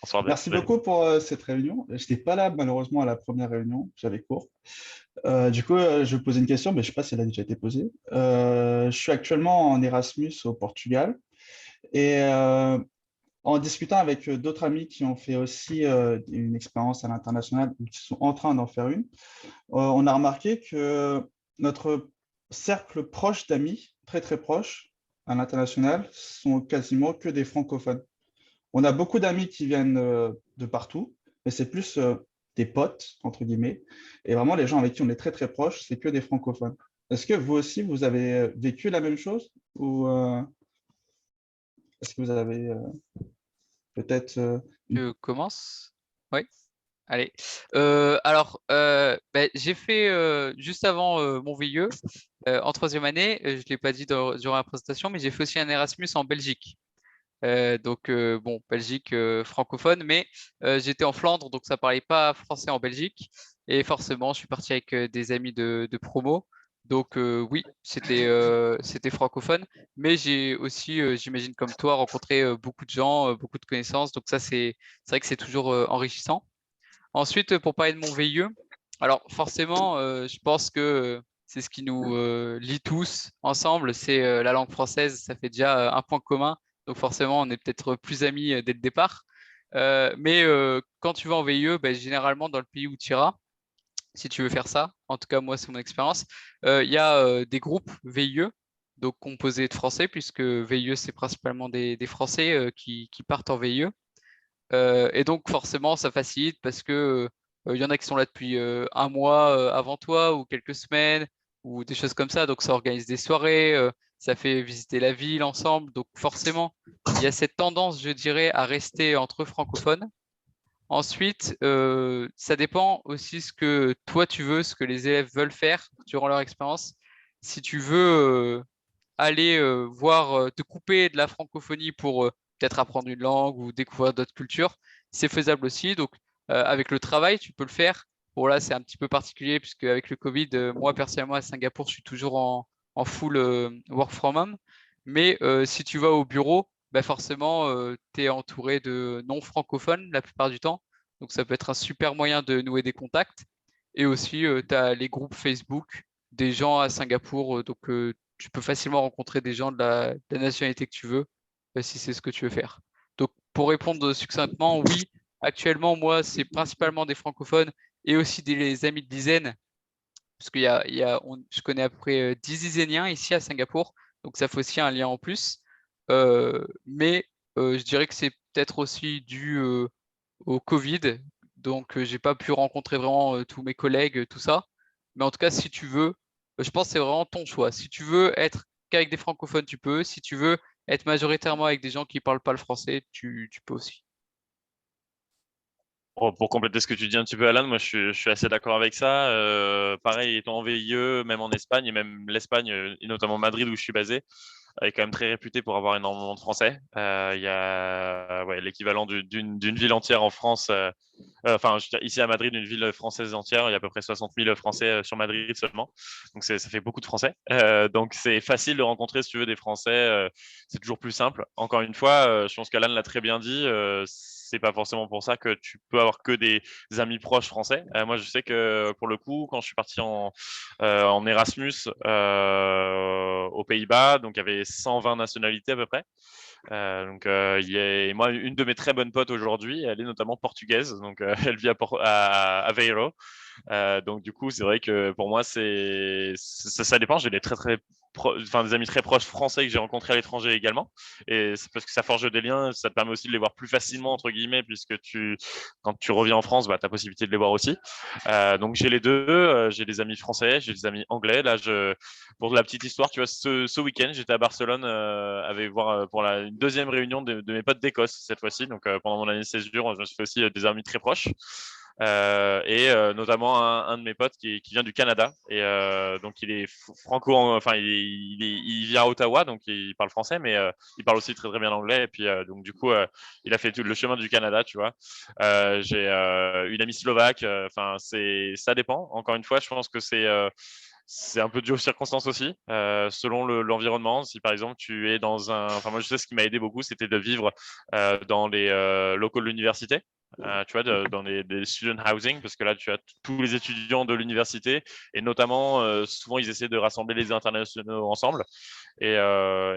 Bonsoir. Merci beaucoup pour cette réunion. Je n'étais pas là malheureusement à la première réunion, j'avais cours. Je vais poser une question, mais je ne sais pas si elle a déjà été posée. Je suis actuellement en Erasmus au Portugal et en discutant avec d'autres amis qui ont fait aussi une expérience à l'international ou qui sont en train d'en faire une, on a remarqué que notre cercle proche d'amis, très très proche à l'international, sont quasiment que des francophones. On a beaucoup d'amis qui viennent de partout, mais c'est plus des potes, entre guillemets. Et vraiment, les gens avec qui on est très, très proches, c'est que des francophones. Est-ce que vous aussi, vous avez vécu la même chose? Ou est-ce que vous avez peut-être une... Je commence? Oui, allez. J'ai fait juste avant mon VIE, en troisième année, je ne l'ai pas dit durant la présentation, mais j'ai fait aussi un Erasmus en Belgique. Bon, Belgique francophone, mais j'étais en Flandre, donc ça parlait pas français en Belgique. Et forcément, je suis parti avec des amis de promo. Donc oui, c'était francophone, mais j'ai aussi, j'imagine comme toi, rencontré beaucoup de gens, beaucoup de connaissances. Donc ça, c'est vrai que c'est toujours enrichissant. Ensuite, pour parler de mon VIE, alors forcément, je pense que c'est ce qui nous lie tous ensemble, c'est la langue française. Ça fait déjà un point commun. Donc forcément, on est peut-être plus amis dès le départ. Mais quand tu vas en VIE, ben, généralement dans le pays où tu iras, si tu veux faire ça, en tout cas moi c'est mon expérience, il y a des groupes VIE, donc composés de Français, puisque VIE c'est principalement des Français qui partent en VIE. Et donc forcément, ça facilite parce que il y en a qui sont là depuis un mois avant toi ou quelques semaines ou des choses comme ça. Donc ça organise des soirées, ça fait visiter la ville ensemble. Donc forcément, il y a cette tendance, je dirais, à rester entre francophones. Ensuite, ça dépend aussi ce que toi tu veux, ce que les élèves veulent faire durant leur expérience. Si tu veux aller voir, te couper de la francophonie pour peut-être apprendre une langue ou découvrir d'autres cultures, c'est faisable aussi. Donc, avec le travail, tu peux le faire. Bon, là, c'est un petit peu particulier puisque avec le Covid, moi, personnellement, à Singapour, je suis toujours en full work from home. Mais si tu vas au bureau, bah forcément, tu es entouré de non-francophones la plupart du temps. Donc, ça peut être un super moyen de nouer des contacts. Et aussi, tu as les groupes Facebook des gens à Singapour. Tu peux facilement rencontrer des gens de la nationalité que tu veux, si c'est ce que tu veux faire. Donc, pour répondre succinctement, oui, actuellement, moi, c'est principalement des francophones et aussi des amis de dizaines, parce je connais à peu près 10 dizainiens ici à Singapour, donc ça fait aussi un lien en plus. Mais je dirais que c'est peut-être aussi dû au Covid, donc j'ai pas pu rencontrer vraiment tous mes collègues, tout ça. Mais en tout cas, si tu veux, je pense que c'est vraiment ton choix. Si tu veux être qu'avec des francophones, tu peux. Si tu veux être majoritairement avec des gens qui parlent pas le français, tu peux aussi. Pour compléter ce que tu dis un petit peu, Alan, moi je suis assez d'accord avec ça. Pareil, étant en VIE, même en Espagne, et même l'Espagne, et notamment Madrid où je suis basé, est quand même très réputé pour avoir énormément de Français. Il y a ouais, l'équivalent d'une ville entière en France. Enfin, je veux dire, ici à Madrid, une ville française entière, il y a à peu près 60 000 Français sur Madrid seulement. Donc ça fait beaucoup de Français. Donc c'est facile de rencontrer, si tu veux, des Français. C'est toujours plus simple. Encore une fois, je pense qu'Alan l'a très bien dit. C'est pas forcément pour ça que tu peux avoir que des amis proches français. Moi, je sais que pour le coup, quand je suis parti en Erasmus aux Pays-Bas, donc il y avait 120 nationalités à peu près. Moi, une de mes très bonnes potes aujourd'hui, elle est notamment portugaise, donc elle vit à Aveiro. Donc du coup, c'est vrai que pour moi, ça dépend. J'ai des enfin, des amis très proches français que j'ai rencontrés à l'étranger également, et c'est parce que ça forge des liens, ça te permet aussi de les voir plus facilement entre guillemets, puisque quand tu reviens en France, bah, tu as possibilité de les voir aussi. Donc j'ai les deux. J'ai des amis français, j'ai des amis anglais. Pour la petite histoire, tu vois, ce week-end, j'étais à Barcelone, avec voir pour une deuxième réunion de mes potes d'Écosse cette fois-ci. Donc pendant mon année de césure, je me suis fait aussi des amis très proches. Notamment un de mes potes qui vient du Canada et donc il est enfin il vient à Ottawa, donc il parle français, mais il parle aussi très très bien anglais, et puis donc du coup il a fait tout le chemin du Canada, tu vois. J'ai une amie slovaque. Enfin, ça dépend, encore une fois. Je pense que c'est un peu dû aux circonstances aussi, selon l'environnement. Si par exemple tu es dans enfin moi je sais ce qui m'a aidé beaucoup, c'était de vivre dans les locaux de l'université. Tu vois, dans des student housing, parce que là, tu as tous les étudiants de l'université, et notamment, souvent, ils essaient de rassembler les internationaux ensemble. Et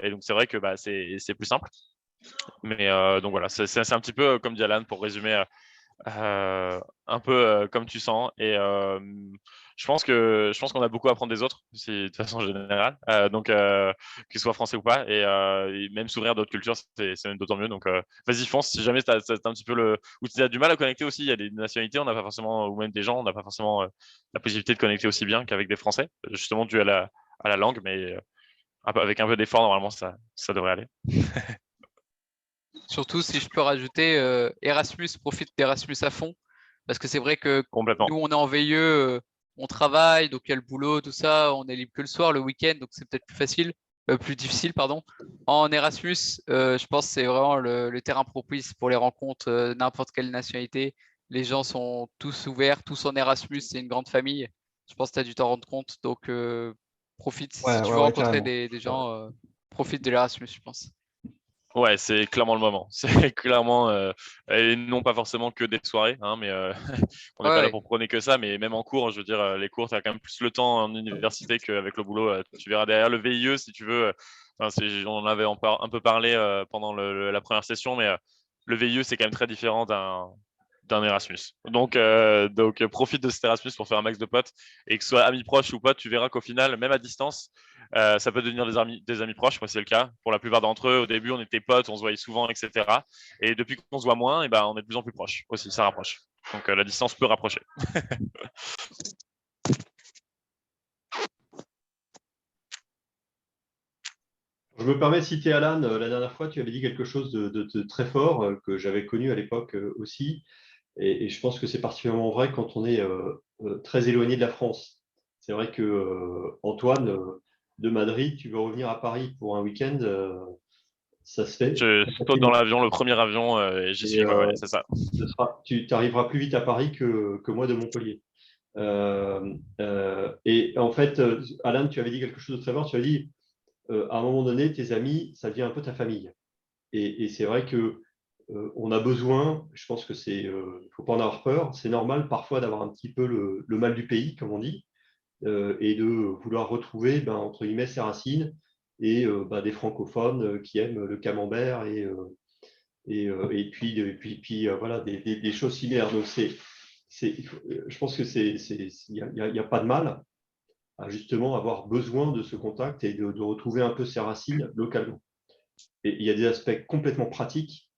donc, c'est vrai que c'est plus simple. Mais donc voilà, c'est un petit peu, comme dit Alan, pour résumer, un peu comme tu sens. Et je pense qu'on a beaucoup à apprendre des autres, de façon générale. Donc, que ce soit français ou pas, et même s'ouvrir à d'autres cultures, c'est même d'autant mieux. Donc, vas-y, fonce. Si jamais tu as, un petit peu ou tu as du mal à connecter aussi, il y a des nationalités, on n'a pas forcément, ou même des gens, on n'a pas forcément la possibilité de connecter aussi bien qu'avec des Français, justement dû à la langue, mais avec un peu d'effort, normalement, ça devrait aller. Surtout si je peux rajouter, Erasmus, profite d'Erasmus à fond. Parce que c'est vrai que Complètement. nous, on est en VIE, on travaille, donc il y a le boulot, tout ça, on est libre que le soir, le week-end, donc c'est peut-être plus difficile, pardon. En Erasmus, je pense que c'est vraiment le terrain propice pour les rencontres, n'importe quelle nationalité. Les gens sont tous ouverts, tous en Erasmus, c'est une grande famille. Je pense que tu as dû t'en rendre compte. Donc, profite. Si Ouais, tu ouais, veux ouais, rencontrer carrément. des gens, profite de l'Erasmus, je pense. Ouais, c'est clairement le moment. C'est clairement, et non pas forcément que des soirées, hein, mais on n'est Ouais, pas là ouais. pour prôner que ça, mais même en cours, je veux dire, les cours, tu as quand même plus le temps en université qu'avec le boulot. Tu verras derrière le VIE, si tu veux. Enfin, on en avait un peu parlé pendant la première session, mais le VIE, c'est quand même très différent d'un Erasmus. Donc, profite de cet Erasmus pour faire un max de potes, et que ce soit amis proches ou potes, tu verras qu'au final, même à distance, ça peut devenir des amis proches. Moi, c'est le cas. Pour la plupart d'entre eux, au début, on était potes, on se voyait souvent, etc. Et depuis qu'on se voit moins, et ben, on est de plus en plus proches aussi. Ça rapproche. Donc, la distance peut rapprocher. Je me permets de citer Alan. La dernière fois, tu avais dit quelque chose de très fort que j'avais connu à l'époque aussi. Et je pense que c'est particulièrement vrai quand on est très éloigné de la France. C'est vrai que Antoine, de Madrid, tu veux revenir à Paris pour un week-end, ça se fait Je très saute dans facilement. l'avion, le premier avion, et j'y Et suis. Ouais, c'est ça. tu arriveras plus vite à Paris que moi de Montpellier. Et en fait, Alan, tu avais dit quelque chose de très fort. Tu as dit, à un moment donné, tes amis, ça devient un peu ta famille. Et c'est vrai que on a besoin, je pense que faut pas en avoir peur, c'est normal parfois d'avoir un petit peu le mal du pays, comme on dit, et de vouloir retrouver, ben, entre guillemets, ses racines et ben, des francophones qui aiment le camembert et puis voilà, des choses similaires. Donc je pense que il y a pas de mal à justement avoir besoin de ce contact et de retrouver un peu ses racines localement. Et il y a des aspects complètement pratiques,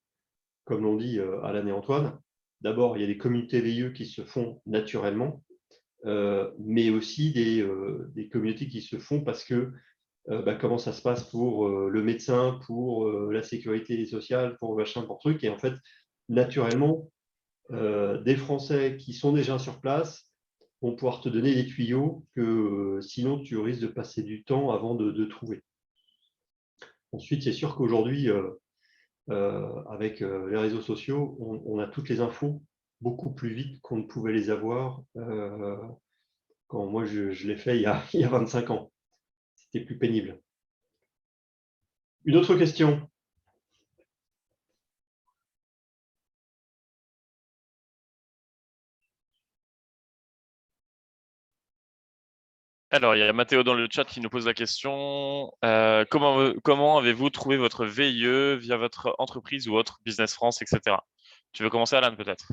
comme l'ont dit Alan et Antoine. D'abord, il y a des communautés VIE qui se font naturellement, mais aussi des communautés qui se font parce que bah, comment ça se passe pour le médecin, pour la sécurité sociale, pour machin, pour truc. Et en fait, naturellement, des Français qui sont déjà sur place vont pouvoir te donner des tuyaux que sinon tu risques de passer du temps avant de trouver. Ensuite, c'est sûr qu'aujourd'hui, avec les réseaux sociaux, on a toutes les infos beaucoup plus vite qu'on ne pouvait les avoir quand moi je l'ai fait il y a 25 ans. C'était plus pénible. Une autre question. Alors, il y a Mathéo dans le chat qui nous pose la question. Comment avez-vous trouvé votre VIE via votre entreprise ou autre Business France, etc. Tu veux commencer, Alan, peut-être?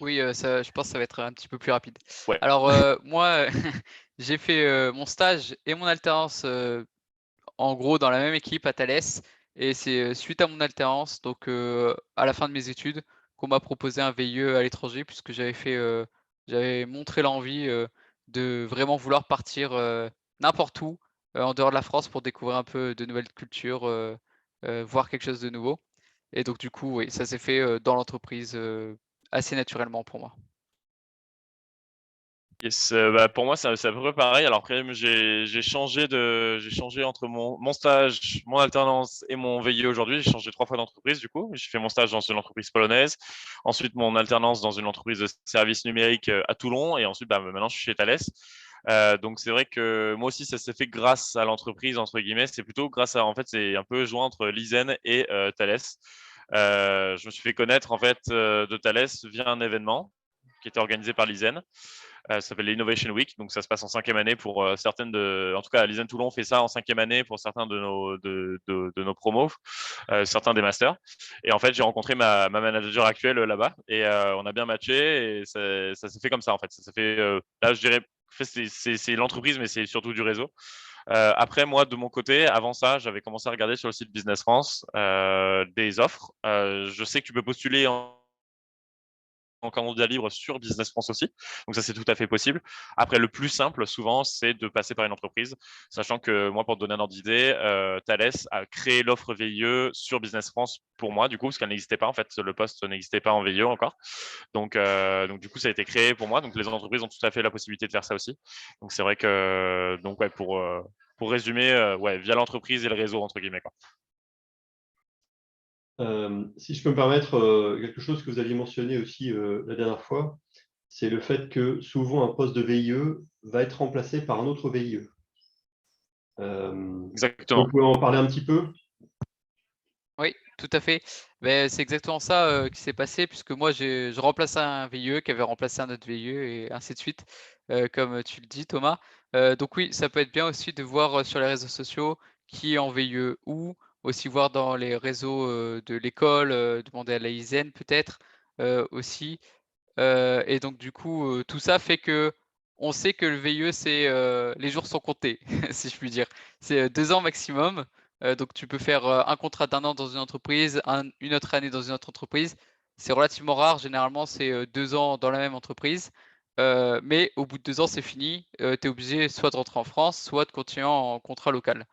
Oui, je pense que ça va être un petit peu plus rapide. Ouais. Alors, moi, j'ai fait mon stage et mon alternance, en gros, dans la même équipe à Thales. Et c'est suite à mon alternance, donc à la fin de mes études, qu'on m'a proposé un VIE à l'étranger, puisque j'avais montré l'envie de vraiment vouloir partir n'importe où, en dehors de la France, pour découvrir un peu de nouvelles cultures, voir quelque chose de nouveau. Et donc, du coup, oui, ça s'est fait dans l'entreprise assez naturellement pour moi. Yes, pour moi, c'est à peu près pareil. Alors après, j'ai changé entre mon stage, mon alternance et mon VIE aujourd'hui. J'ai changé 3 fois d'entreprise, du coup. J'ai fait mon stage dans une entreprise polonaise, ensuite mon alternance dans une entreprise de services numériques à Toulon, et ensuite, maintenant, je suis chez Thales. Donc c'est vrai que moi aussi ça s'est fait grâce à l'entreprise entre guillemets. C'est plutôt grâce à, en fait, c'est un peu joint entre Lizen et Thales. Je me suis fait connaître en fait de Thales via un événement qui était organisé par Lizen. Ça s'appelle l'Innovation Week, donc ça se passe en 5e année pour certaines de, en tout cas, Lizen Toulon fait ça en 5e année pour certains de nos promos, certains des masters. Et en fait, j'ai rencontré ma manager actuelle là-bas et on a bien matché et ça s'est fait comme ça en fait. Ça s'est fait, là, je dirais, c'est l'entreprise, mais c'est surtout du réseau. Après, moi, de mon côté, avant ça, j'avais commencé à regarder sur le site Business France des offres. Je sais que tu peux postuler en candidat libre sur Business France aussi. Donc ça, c'est tout à fait possible. Après, le plus simple, souvent, c'est de passer par une entreprise, sachant que moi, pour te donner un ordre d'idée, Thales a créé l'offre VIE sur Business France pour moi, du coup, parce qu'elle n'existait pas. En fait, le poste n'existait pas en VIE encore. Donc, du coup, ça a été créé pour moi. Donc, les entreprises ont tout à fait la possibilité de faire ça aussi. Donc, c'est vrai que, donc, ouais, pour résumer, ouais, via l'entreprise et le réseau, entre guillemets, quoi. Si je peux me permettre, quelque chose que vous aviez mentionné aussi la dernière fois, c'est le fait que souvent un poste de VIE va être remplacé par un autre VIE. Exactement. Vous pouvez en parler un petit peu? Oui, tout à fait. Mais c'est exactement ça qui s'est passé, puisque moi, je remplaçais un VIE qui avait remplacé un autre VIE et ainsi de suite, comme tu le dis, Thomas. Donc oui, ça peut être bien aussi de voir sur les réseaux sociaux qui est en VIE ou aussi voir dans les réseaux de l'école, demander à la ISEN peut-être aussi. Et donc du coup, tout ça fait que on sait que le VIE, c'est les jours sont comptés, si je puis dire. C'est 2 ans maximum. Donc tu peux faire un contrat d'1 an dans une entreprise, une autre année dans une autre entreprise. C'est relativement rare. Généralement, c'est 2 ans dans la même entreprise. Mais au bout de 2 ans, c'est fini. Tu es obligé soit de rentrer en France, soit de continuer en contrat local.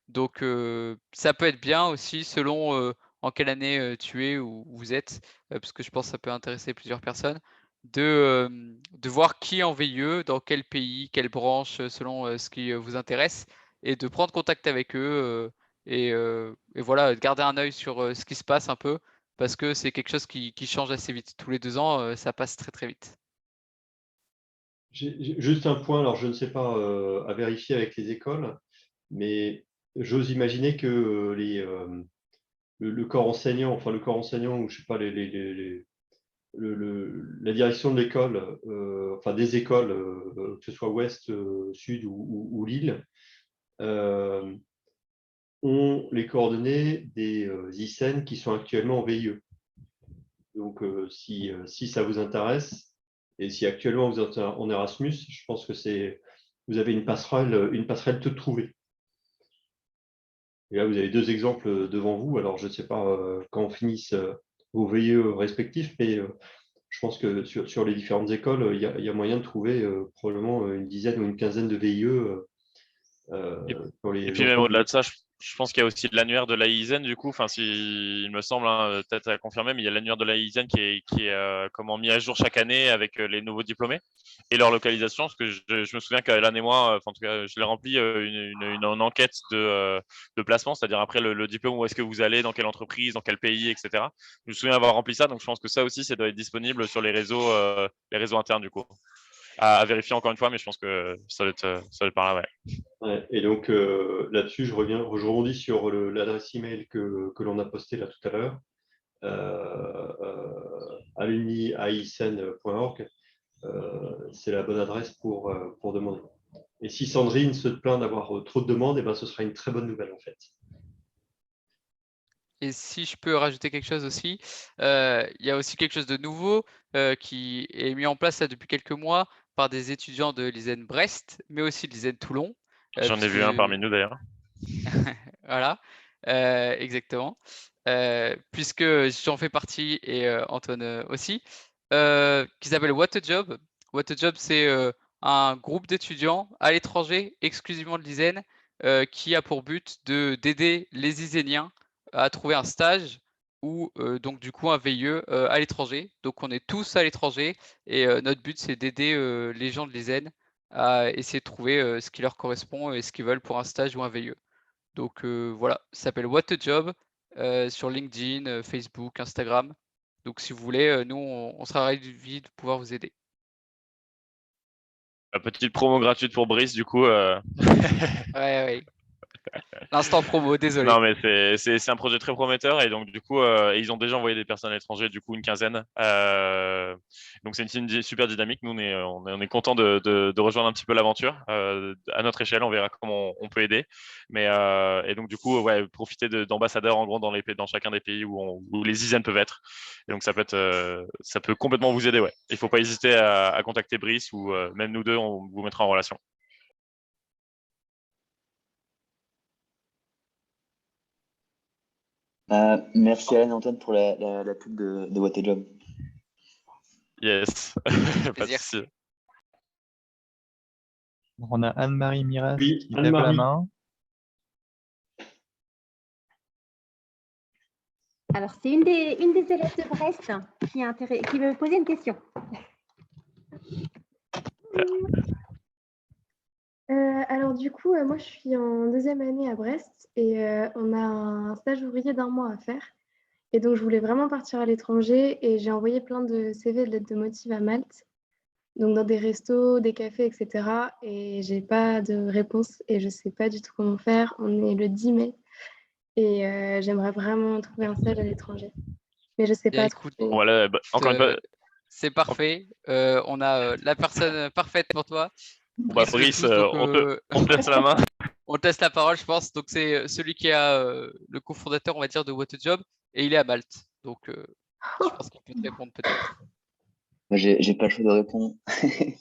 Donc ça peut être bien aussi selon en quelle année tu es ou vous êtes, parce que je pense que ça peut intéresser plusieurs personnes de voir qui est en VIE, dans quel pays, quelle branche, selon ce qui vous intéresse, et de prendre contact avec eux et voilà, de garder un œil sur ce qui se passe un peu, parce que c'est quelque chose qui change assez vite. Tous les 2 ans, ça passe très très vite. J'ai juste un point, alors je ne sais pas à vérifier avec les écoles, mais j'ose imaginer que le corps enseignant, enfin le corps enseignant, ou je sais pas, la direction de l'école, enfin des écoles, que ce soit Ouest, Sud ou Lille, ont les coordonnées des ISEN qui sont actuellement en VIE. Donc, si ça vous intéresse, et si actuellement vous êtes en Erasmus, je pense que vous avez une passerelle toute trouvée. Et là, vous avez 2 exemples devant vous. Alors, je ne sais pas quand on finisse vos VIE respectifs, mais je pense que sur les différentes écoles, il y a moyen de trouver probablement une dizaine ou une quinzaine de VIE pour Et les puis même enfants. au-delà de ça, je pense qu'il y a aussi l'annuaire de l'AISEN du coup. Enfin, il me semble, hein, peut-être à confirmer, mais il y a l'annuaire de l'AISEN qui est comment mis à jour chaque année avec les nouveaux diplômés et leur localisation. Parce que je me souviens qu'à l'année moi, en tout cas, je l'ai rempli une enquête de placement, c'est-à-dire après le diplôme, où est-ce que vous allez, dans quelle entreprise, dans quel pays, etc. Je me souviens avoir rempli ça, donc je pense que ça aussi, ça doit être disponible sur les réseaux internes du coup. À vérifier encore une fois, mais je pense que ça doit être par là, ouais. Ouais, et donc là-dessus, je rebondis sur l'adresse email que l'on a postée là tout à l'heure, alumni@isen.org. C'est la bonne adresse pour demander. Et si Sandrine se plaint d'avoir trop de demandes, eh ben, ce sera une très bonne nouvelle en fait. Et si je peux rajouter quelque chose aussi, il y a aussi quelque chose de nouveau qui est mis en place là, depuis quelques mois par des étudiants de l'ISEN Brest, mais aussi de l'ISEN Toulon. J'en ai Puisque vu un parmi nous d'ailleurs. voilà, exactement. Puisque j'en fais partie et Antoine aussi, qui s'appelle What a Job. What a Job, c'est un groupe d'étudiants à l'étranger, exclusivement de l'ISEN, qui a pour but d'aider les Iséniens à trouver un stage ou donc du coup un VIE à l'étranger. Donc on est tous à l'étranger et notre but c'est d'aider les gens de l'ISEN à essayer de trouver ce qui leur correspond et ce qu'ils veulent pour un stage ou un VIE. Donc voilà, ça s'appelle What a Job sur LinkedIn, Facebook, Instagram. Donc si vous voulez, nous, on sera ravis de pouvoir vous aider. La petite promo gratuite pour Brice, du coup. Ouais. L'instant promo, désolé. Non, mais c'est un projet très prometteur et donc du coup, ils ont déjà envoyé des personnes à l'étranger, du coup une quinzaine. Donc c'est une super dynamique. Nous, on est content de rejoindre un petit peu l'aventure. À notre échelle, on verra comment on peut aider. Mais et donc du coup, ouais, profiter d'ambassadeurs en gros dans chacun des pays où les dizaines peuvent être. Et donc ça peut complètement vous aider. Ouais. Il faut pas hésiter à contacter Brice ou même nous deux, on vous mettra en relation. Merci Alan et Antoine pour la pub de What a Job. Yes, pas de Plaisir. souci. Donc, on a Anne-Marie Miras Oui, qui lève la Anne-Marie. main. Alors, c'est une des élèves de Brest qui veut poser une question. Alors du coup, moi je suis en deuxième année à Brest et on a un stage ouvrier d'1 mois à faire. Et donc je voulais vraiment partir à l'étranger et j'ai envoyé plein de CV et de lettres de motif à Malte, donc dans des restos, des cafés, etc. Et j'ai pas de réponse et je sais pas du tout comment faire. On est le 10 mai et j'aimerais vraiment trouver un stage à l'étranger. Mais je sais Bien, pas écoute, trop. Voilà, encore une fois, c'est parfait. On a la personne parfaite pour toi. bah, Brice le Brice, touche, donc, on te laisse la main. on te laisse la parole, je pense. Donc, c'est celui qui a le cofondateur, on va dire, de What a Job, et il est à Malte. Donc, je pense qu'il peut te répondre peut-être. Moi, j'ai pas le choix de répondre. Ouais,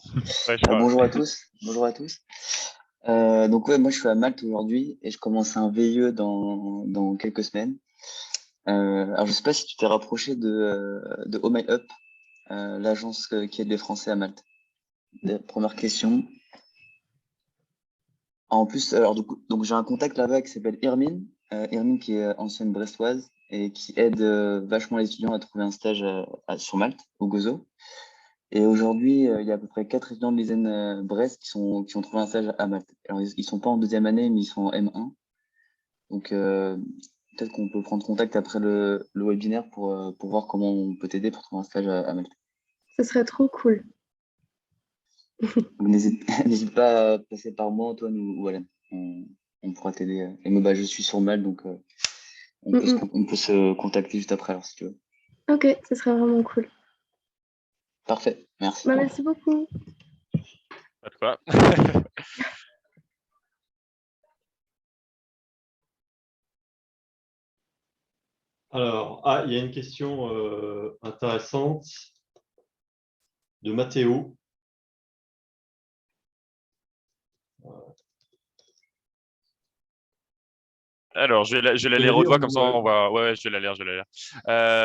je crois. Bonjour à tous. Bonjour à tous. Donc ouais, moi je suis à Malte aujourd'hui et je commence un VIE dans quelques semaines. Alors je sais pas si tu t'es rapproché de Oh My Up, l'agence qui aide les Français à Malte. Première question. En plus, alors donc j'ai un contact là-bas qui s'appelle Irmine, Irmine qui est ancienne brestoise et qui aide vachement les étudiants à trouver un stage sur Malte, au Gozo. Et aujourd'hui, il y a à peu près 4 étudiants de l'ISEN Brest qui ont trouvé un stage à Malte. Alors ils sont pas en deuxième année, mais ils sont en M1. Donc peut-être qu'on peut prendre contact après le webinaire pour voir comment on peut t'aider pour trouver un stage à Malte. Ce serait trop cool. Donc, n'hésite pas à passer par moi, Antoine ou Alan. On pourra t'aider. Et moi, bah, je suis sur Malte, donc on peut se contacter juste après, alors si tu veux. Ok, ce serait vraiment cool. Parfait, merci. Bah, merci beaucoup. Pas de quoi. Alors, il y a une question intéressante de Mathéo. Alors, je la Tu peux lire la haute voix, lire, comme ça on va. Ouais, je vais la lire.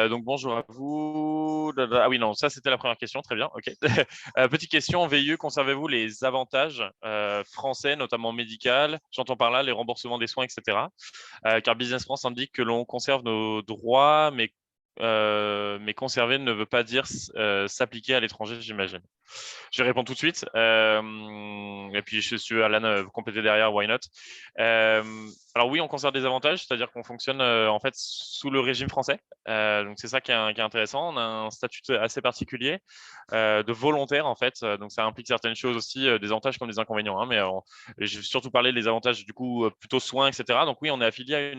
Donc, bonjour à vous. Ah oui, non, ça c'était la première question, très bien. Ok. Petite question, VIE, conservez-vous les avantages français, notamment médical? J'entends par là les remboursements des soins, etc. Car Business France indique que l'on conserve nos droits, mais conserver ne veut pas dire s'appliquer à l'étranger, j'imagine. Je vais répondre tout de suite. Et puis, je suis Alan, compléter derrière, why not. Alors oui, on conserve des avantages, c'est-à-dire qu'on fonctionne en fait sous le régime français. Donc c'est ça qui est intéressant. On a un statut assez particulier de volontaire en fait. Donc ça implique certaines choses aussi, des avantages comme des inconvénients. Hein, mais je vais surtout parler des avantages du coup plutôt soins, etc. Donc oui, on est affilié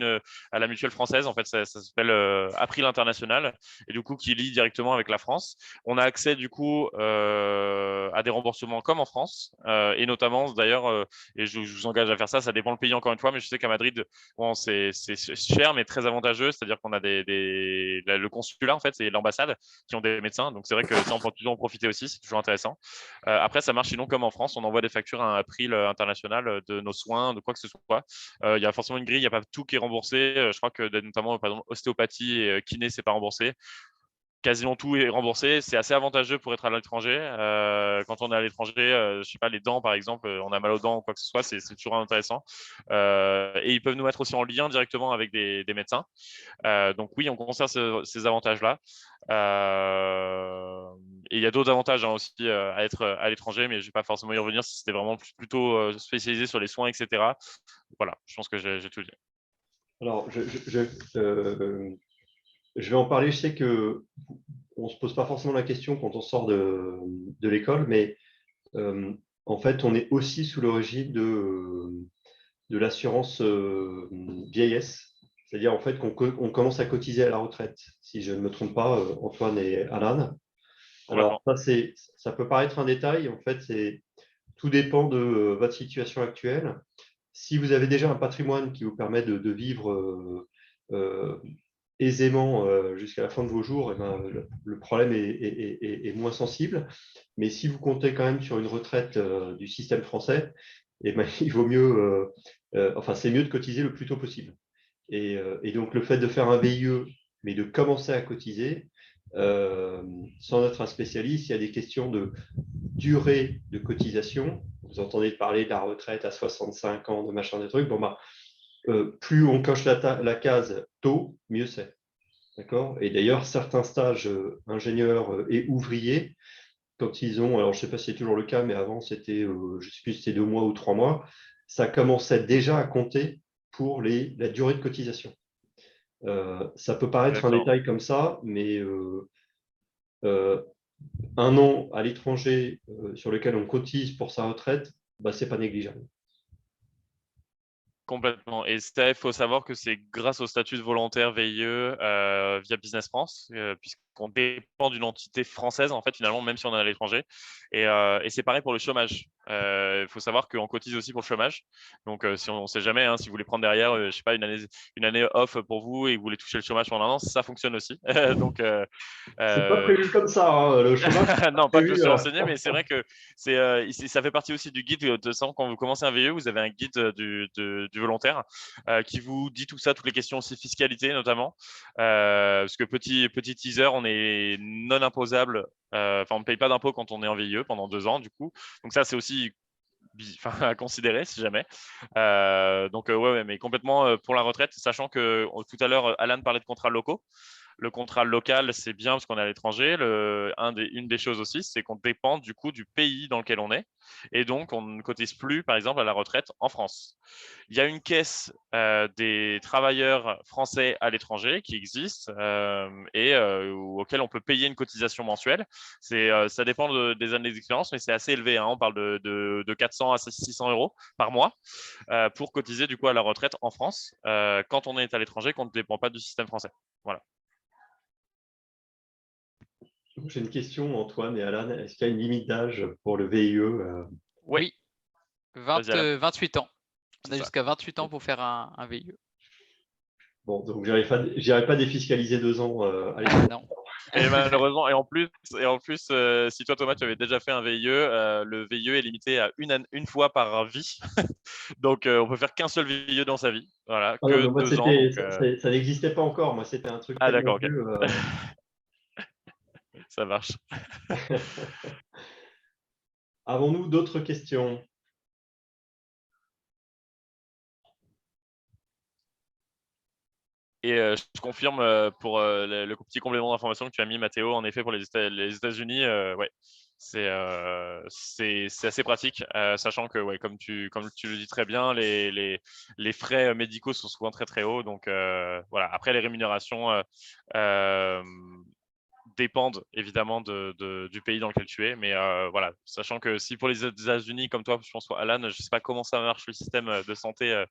à la mutuelle française. En fait, ça s'appelle April International et du coup qui lie directement avec la France. On a accès du coup à des remboursements comme en France et notamment d'ailleurs, et je vous engage à faire ça, ça dépend le pays encore une fois, mais je sais qu'à Madrid, bon, c'est cher mais très avantageux, c'est-à-dire qu'on a le consulat en fait et l'ambassade qui ont des médecins, donc c'est vrai que ça on peut toujours en profiter aussi, c'est toujours intéressant. Après, ça marche sinon comme en France, on envoie des factures à un April international de nos soins, de quoi que ce soit. Il y a forcément une grille, il n'y a pas tout qui est remboursé. Je crois que notamment par exemple ostéopathie et kiné, c'est pas remboursé. Quasiment tout est remboursé. C'est assez avantageux pour être à l'étranger. Quand on est à l'étranger, je sais pas, les dents par exemple, on a mal aux dents ou quoi que ce soit, c'est toujours intéressant. Et ils peuvent nous mettre aussi en lien directement avec des médecins. Donc oui, on conserve ces avantages-là. Et il y a d'autres avantages hein, aussi à être à l'étranger, mais je ne vais pas forcément y revenir si c'était vraiment plutôt spécialisé sur les soins, etc. Voilà, je pense que j'ai tout dit. Alors, je vais en parler. Je sais qu'on ne se pose pas forcément la question quand on sort de l'école, mais en fait, on est aussi sous le régime de l'assurance vieillesse. C'est-à-dire en fait on commence à cotiser à la retraite, si je ne me trompe pas, Antoine et Alan. Alors ça peut paraître un détail, en fait, tout dépend de votre situation actuelle. Si vous avez déjà un patrimoine qui vous permet de vivre aisément jusqu'à la fin de vos jours, eh ben, le problème est moins sensible. Mais si vous comptez quand même sur une retraite du système français, eh ben, il vaut mieux, enfin, c'est mieux de cotiser le plus tôt possible. Et donc, le fait de faire un VIE, mais de commencer à cotiser, sans être un spécialiste, il y a des questions de durée de cotisation. Vous entendez parler de la retraite à 65 ans, de machin, des trucs. Bon, bah, plus on coche la case tôt, mieux c'est. D'accord. Et d'ailleurs, certains stages ingénieurs et ouvriers, quand ils ont, alors je ne sais pas si c'est toujours le cas, mais avant c'était, je ne sais plus si c'était 2 mois ou 3 mois, ça commençait déjà à compter pour la durée de cotisation. Ça peut paraître un détail comme ça, mais un an à l'étranger sur lequel on cotise pour sa retraite, bah, ce n'est pas négligeable. Complètement. Et ça, il faut savoir que c'est grâce au statut de volontaire VIE via Business France, puisqu'on dépend d'une entité française, en fait, finalement, même si on est à l'étranger. Et c'est pareil pour le chômage. Il faut savoir qu'on cotise aussi pour le chômage. Donc, si on ne sait jamais, hein, si vous voulez prendre derrière, je sais pas, une année off pour vous et que vous voulez toucher le chômage pendant un an, ça fonctionne aussi. Donc, c'est pas prévu comme ça, hein, le chômage. non, pas que je suis renseigné, mais c'est vrai que ça fait partie aussi du guide. De toute façon, quand vous commencez un VIE, vous avez un guide du volontaire qui vous dit tout ça, toutes les questions aussi fiscalité notamment. Parce que petit teaser, on est non imposable. Enfin, on ne paye pas d'impôt quand on est en VIE pendant 2 ans, du coup. Donc ça, c'est aussi à considérer si jamais. Donc ouais, mais complètement pour la retraite, sachant que tout à l'heure, Alan parlait de contrats locaux. Le contrat local, c'est bien parce qu'on est à l'étranger. Une des choses aussi, c'est qu'on dépend du coup du pays dans lequel on est. Et donc, on ne cotise plus, par exemple, à la retraite en France. Il y a une caisse des travailleurs français à l'étranger qui existe et auquel on peut payer une cotisation mensuelle. Ça dépend des années d'expérience, mais c'est assez élevé, hein. On parle de 400 à 600 euros par mois pour cotiser du coup à la retraite en France quand on est à l'étranger, qu'on ne dépend pas du système français. Voilà. J'ai une question, Antoine et Alan. Est-ce qu'il y a une limite d'âge pour le VIE Oui, 28 ans. On a ça. jusqu'à 28 ans pour faire un VIE. Bon, donc j'irai pas défiscaliser 2 ans. Non. Et malheureusement, et en plus, si toi Thomas, tu avais déjà fait un VIE, le VIE est limité à une fois par vie. Donc, on peut faire qu'un seul VIE dans sa vie. Voilà, Ah que non, moi, 2 ans. Donc, ça n'existait pas encore. Moi, c'était un truc ah tellement d'accord, ok. vieux. Ça marche. Avons-nous d'autres questions? Et je confirme pour le petit complément d'information que tu as mis, Mathéo, en effet, pour les États-Unis, ouais, c'est assez pratique, sachant que, ouais, comme tu le dis très bien, les frais médicaux sont souvent très, très hauts. Donc, voilà. Après, les rémunérations dépendent évidemment du pays dans lequel tu es. Mais voilà, sachant que si pour les États-Unis, comme toi, je pense, Alan, je ne sais pas comment ça marche le système de santé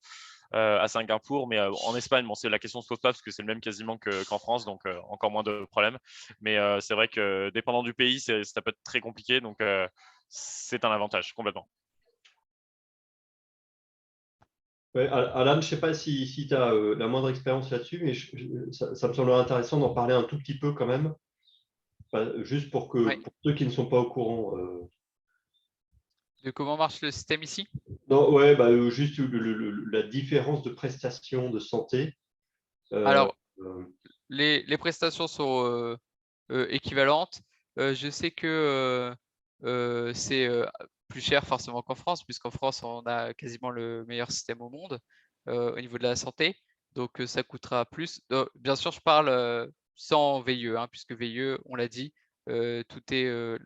à Singapour, mais en Espagne, bon, la question ne se pose pas parce que c'est le même quasiment qu'en France, donc encore moins de problèmes. Mais c'est vrai que dépendant du pays, ça peut être très compliqué, donc c'est un avantage complètement. Ouais, Alan, je ne sais pas si tu as la moindre expérience là-dessus, mais ça me semblerait intéressant d'en parler un tout petit peu quand même, juste pour ceux qui ne sont pas au courant. De comment marche le système ici? Non, ouais, bah, juste la différence de prestations de santé. Alors, les prestations sont équivalentes. Je sais que c'est plus cher forcément qu'en France, puisqu'en France, on a quasiment le meilleur système au monde au niveau de la santé. Donc, ça coûtera plus. Bien sûr, je parle sans VIE, hein, puisque VIE, on l'a dit, tout est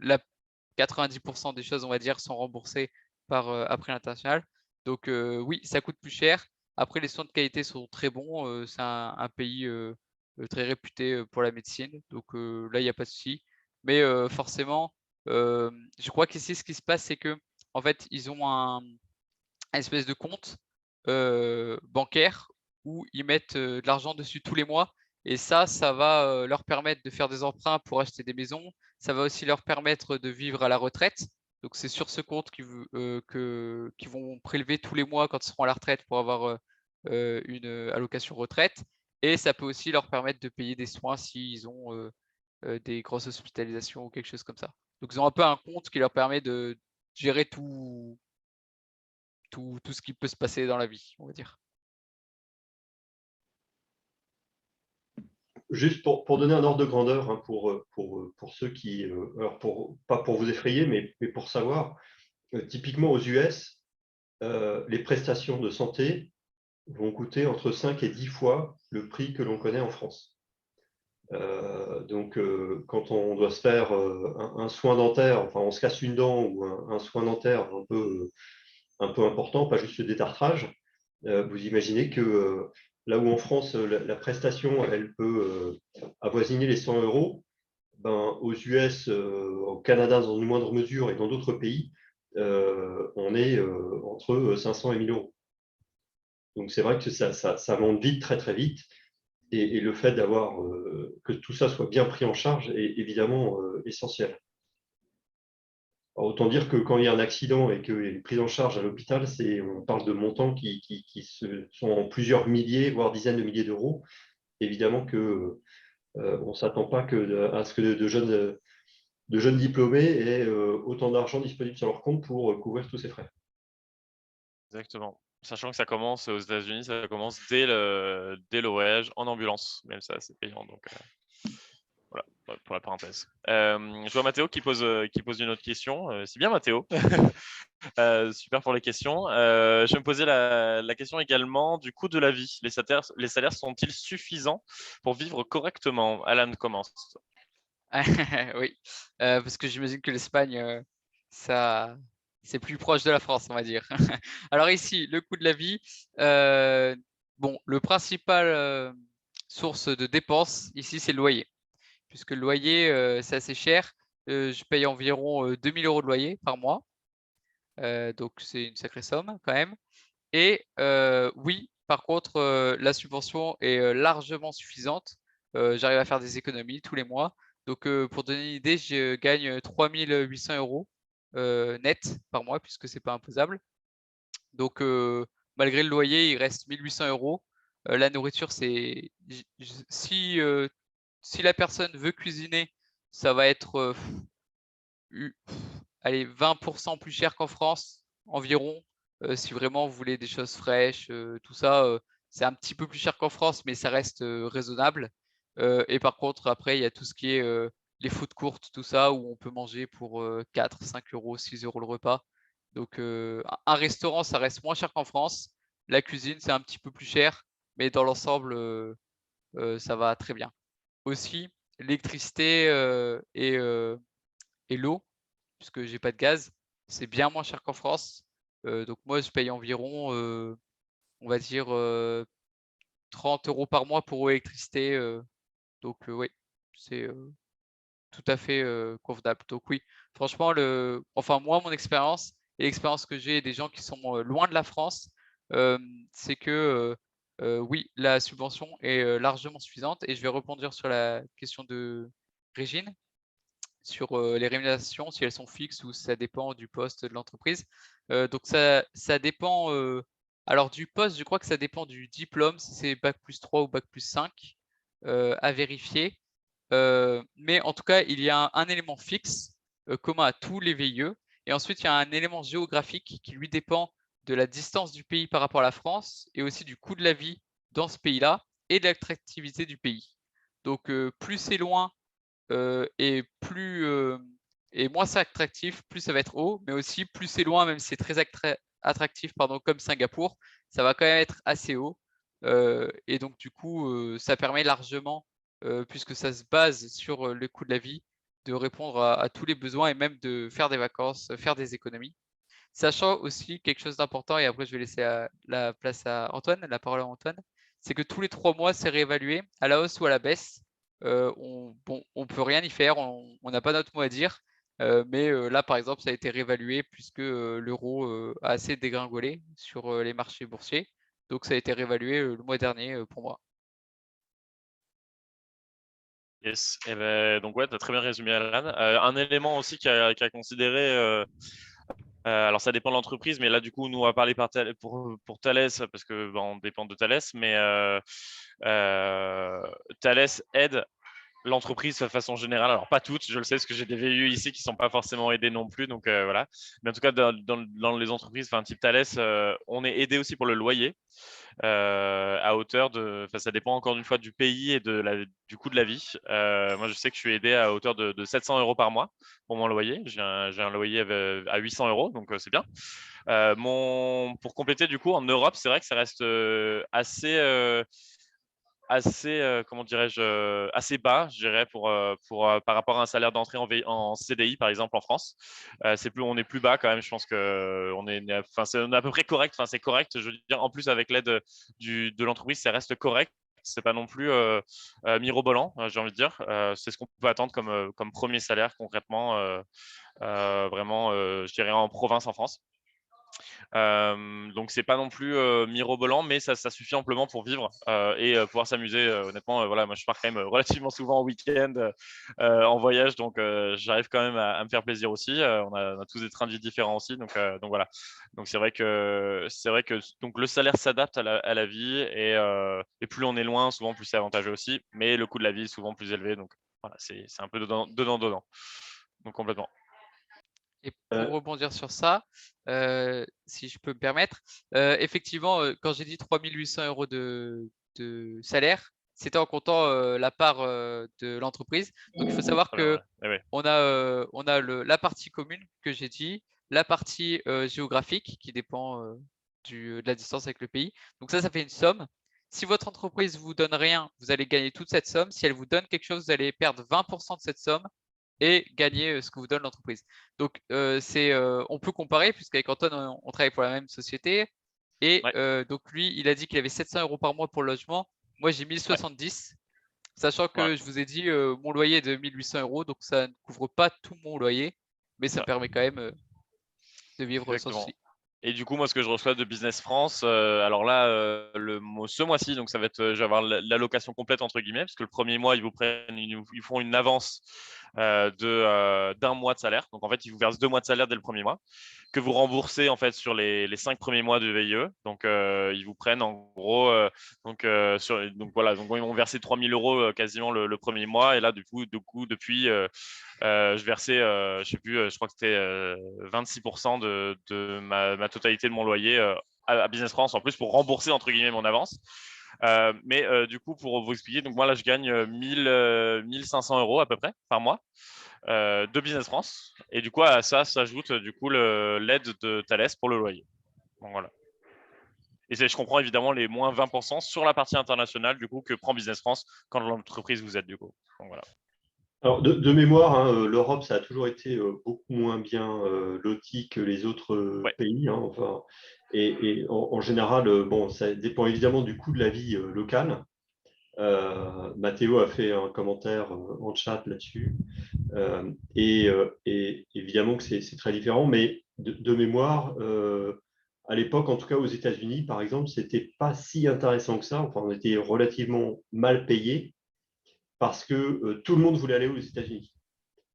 90% des choses, on va dire, sont remboursées par après l'international. Donc, oui, ça coûte plus cher. Après, les soins de qualité sont très bons. C'est un pays très réputé pour la médecine. Donc là, il n'y a pas de souci. Mais forcément, je crois qu'ici, ce qui se passe, c'est que en fait, ils ont un espèce de compte bancaire où ils mettent de l'argent dessus tous les mois. Et ça va leur permettre de faire des emprunts pour acheter des maisons. Ça va aussi leur permettre de vivre à la retraite. Donc, c'est sur ce compte qu'ils vont prélever tous les mois quand ils seront à la retraite pour avoir une allocation retraite. Et ça peut aussi leur permettre de payer des soins s'ils ont des grosses hospitalisations ou quelque chose comme ça. Donc, ils ont un peu un compte qui leur permet de gérer tout ce qui peut se passer dans la vie, on va dire. Juste pour donner un ordre de grandeur, hein, pour ceux qui, alors pas pour vous effrayer, mais pour savoir, typiquement aux US, les prestations de santé vont coûter entre 5 et 10 fois le prix que l'on connaît en France. Donc, quand on doit se faire un soin dentaire, enfin on se casse une dent ou un soin dentaire un peu important, pas juste le détartrage, vous imaginez que là où en France, la prestation, elle peut avoisiner les 100 €, ben, aux US, au Canada dans une moindre mesure et dans d'autres pays, on est entre 500 et 1000 €. Donc c'est vrai que ça monte vite, très très vite. Et le fait d'avoir que tout ça soit bien pris en charge est évidemment essentiel. Alors, autant dire que quand il y a un accident et qu'il y a une prise en charge à l'hôpital, on parle de montants qui sont en plusieurs milliers, voire dizaines de milliers d'euros. Évidemment que on ne s'attend pas à ce que de jeunes diplômés aient autant d'argent disponible sur leur compte pour couvrir tous ces frais. Exactement. Sachant que ça commence aux États-Unis, ça commence dès le voyage en ambulance. Même ça, c'est payant. Donc, voilà, pour la parenthèse. Je vois Mathéo qui pose une autre question. C'est bien, Mathéo. Super pour les questions. Je me posais la question également du coût de la vie. Les salaires sont-ils suffisants pour vivre correctement? Alan commence. Oui, parce que j'imagine que l'Espagne, c'est plus proche de la France, on va dire. Alors ici, le coût de la vie, bon, le principal source de dépenses ici, c'est le loyer. Puisque le loyer, c'est assez cher. Je paye environ 2 000 € de loyer par mois. Donc c'est une sacrée somme quand même. Et oui, par contre, la subvention est largement suffisante. J'arrive à faire des économies tous les mois. Donc, pour donner une idée, je gagne 3 800 € net par mois, puisque c'est pas imposable. Donc, malgré le loyer, il reste 1 800 €. La nourriture, c'est si la personne veut cuisiner, ça va être allez, 20% plus cher qu'en France environ. Si vraiment vous voulez des choses fraîches, tout ça, c'est un petit peu plus cher qu'en France, mais ça reste raisonnable. Et par contre, après, il y a tout ce qui est les food courts, tout ça, où on peut manger pour 4, 5 €, 6 € le repas. Donc, un restaurant, ça reste moins cher qu'en France. La cuisine, c'est un petit peu plus cher, mais dans l'ensemble, ça va très bien. Aussi, l'électricité et l'eau, puisque j'ai pas de gaz, c'est bien moins cher qu'en France. Donc moi, je paye environ, on va dire, 30 € par mois pour l'électricité. Donc oui, c'est tout à fait convenable. Donc oui, franchement, enfin moi, mon expérience et l'expérience que j'ai des gens qui sont loin de la France, c'est que oui, la subvention est largement suffisante. Et je vais rebondir sur la question de Régine sur les rémunérations, si elles sont fixes ou ça dépend du poste de l'entreprise. Donc ça dépend, alors du poste, je crois que ça dépend du diplôme, si c'est bac+3 ou bac+5, à vérifier. Mais en tout cas, il y a un élément fixe commun à tous les VIE. Et ensuite, il y a un élément géographique qui lui dépend de la distance du pays par rapport à la France et aussi du coût de la vie dans ce pays-là et de l'attractivité du pays. Donc, plus c'est loin et moins c'est attractif, plus ça va être haut, mais aussi plus c'est loin, même si c'est très attractif, pardon, comme Singapour, ça va quand même être assez haut. Et donc du coup, ça permet largement, puisque ça se base sur le coût de la vie, de répondre à tous les besoins et même de faire des vacances, faire des économies. Sachant aussi quelque chose d'important, et après je vais laisser la place à Antoine, la parole à Antoine, c'est que tous les 3 mois, c'est réévalué à la hausse ou à la baisse. On peut rien y faire, on n'a pas notre mot à dire. Mais là, par exemple, ça a été réévalué puisque l'euro a assez dégringolé sur les marchés boursiers. Donc, ça a été réévalué le mois dernier pour moi. Yes. Eh ben, donc ouais, tu as très bien résumé, Alan. Un élément aussi qu'à considérer, alors ça dépend de l'entreprise, mais là du coup, nous on va parler pour Thales parce que on dépend de Thales, mais Thales aide l'entreprise de façon générale. Alors pas toutes, je le sais, parce que j'ai des VU ici qui ne sont pas forcément aidés non plus, donc voilà. Mais en tout cas, dans les entreprises, enfin type Thales, on est aidé aussi pour le loyer. À hauteur de, enfin, ça dépend encore une fois du pays et du coût de la vie. Moi, je sais que je suis aidé à hauteur de 700 euros par mois pour mon loyer. J'ai un loyer à 800 euros, donc c'est bien. Pour compléter, du coup, en Europe, c'est vrai que ça reste assez, comment dirais-je, assez bas, je dirais, par rapport à un salaire d'entrée en CDI, par exemple, en France. On est plus bas quand même. Je pense que on est à peu près correct. Enfin, c'est correct. Je veux dire, en plus, avec l'aide de l'entreprise, ça reste correct. C'est pas non plus mirobolant, j'ai envie de dire. C'est ce qu'on peut attendre comme premier salaire concrètement, vraiment, je dirais, en province en France. Donc c'est pas non plus mirobolant, mais ça suffit amplement pour vivre et pouvoir s'amuser. Honnêtement, voilà, moi je pars quand même relativement souvent en week-end, en voyage, donc j'arrive quand même à me faire plaisir aussi. On a tous des trains de vie différents aussi, donc voilà. Donc c'est vrai que donc le salaire s'adapte à la vie et plus on est loin, souvent plus c'est avantageux aussi, mais le coût de la vie est souvent plus élevé, donc voilà, c'est un peu dedans, donc complètement. Et pour rebondir sur ça, si je peux me permettre, effectivement, quand j'ai dit 3 800 euros de salaire, c'était en comptant la part de l'entreprise. Donc, il faut savoir Très bien, que ouais. Eh ouais. on a la partie commune que j'ai dit, la partie géographique qui dépend de la distance avec le pays. Donc ça fait une somme. Si votre entreprise vous donne rien, vous allez gagner toute cette somme. Si elle vous donne quelque chose, vous allez perdre 20% de cette somme et gagner ce que vous donne l'entreprise. Donc, on peut comparer, puisqu'avec Anton, on travaille pour la même société. Et Ouais. donc, lui, il a dit qu'il avait 700 euros par mois pour le logement. Moi, j'ai 1070, sachant que Ouais. je vous ai dit, mon loyer est de 1800 euros, donc ça ne couvre pas tout mon loyer, mais ça me permet quand même de vivre sans Exactement. souci. Et du coup, moi, ce que je reçois de Business France, alors là, ce mois-ci, donc ça va être, je vais avoir l'allocation complète entre guillemets, parce que le premier mois, ils font une avance d'un mois de salaire. Donc en fait, ils vous versent 2 mois de salaire dès le premier mois, que vous remboursez en fait sur les 5 premiers mois de VIE. Donc ils vous prennent en gros, donc voilà, donc ils vont verser 3 000 euros quasiment le premier mois, et là du coup depuis je versais, je sais plus, je crois que c'était 26% de ma totalité de mon loyer à Business France, en plus pour rembourser entre guillemets mon avance. Mais du coup, pour vous expliquer, donc moi là, je gagne 1500 euros à peu près par mois de Business France. Et du coup, à ça s'ajoute du coup l'aide de Thales pour le loyer. Donc voilà. Et je comprends évidemment les moins 20% sur la partie internationale du coup que prend Business France quand l'entreprise vous aide du coup. Donc voilà. Alors, de mémoire, hein, l'Europe, ça a toujours été beaucoup moins bien loti que les autres Ouais. pays. Hein, enfin, et en général, bon, ça dépend évidemment du coût de la vie locale. Mathéo a fait un commentaire en chat là-dessus. Et évidemment que c'est très différent, mais de mémoire, à l'époque, en tout cas aux États-Unis, par exemple, c'était pas si intéressant que ça. Enfin, on était relativement mal payé parce que tout le monde voulait aller aux États-Unis.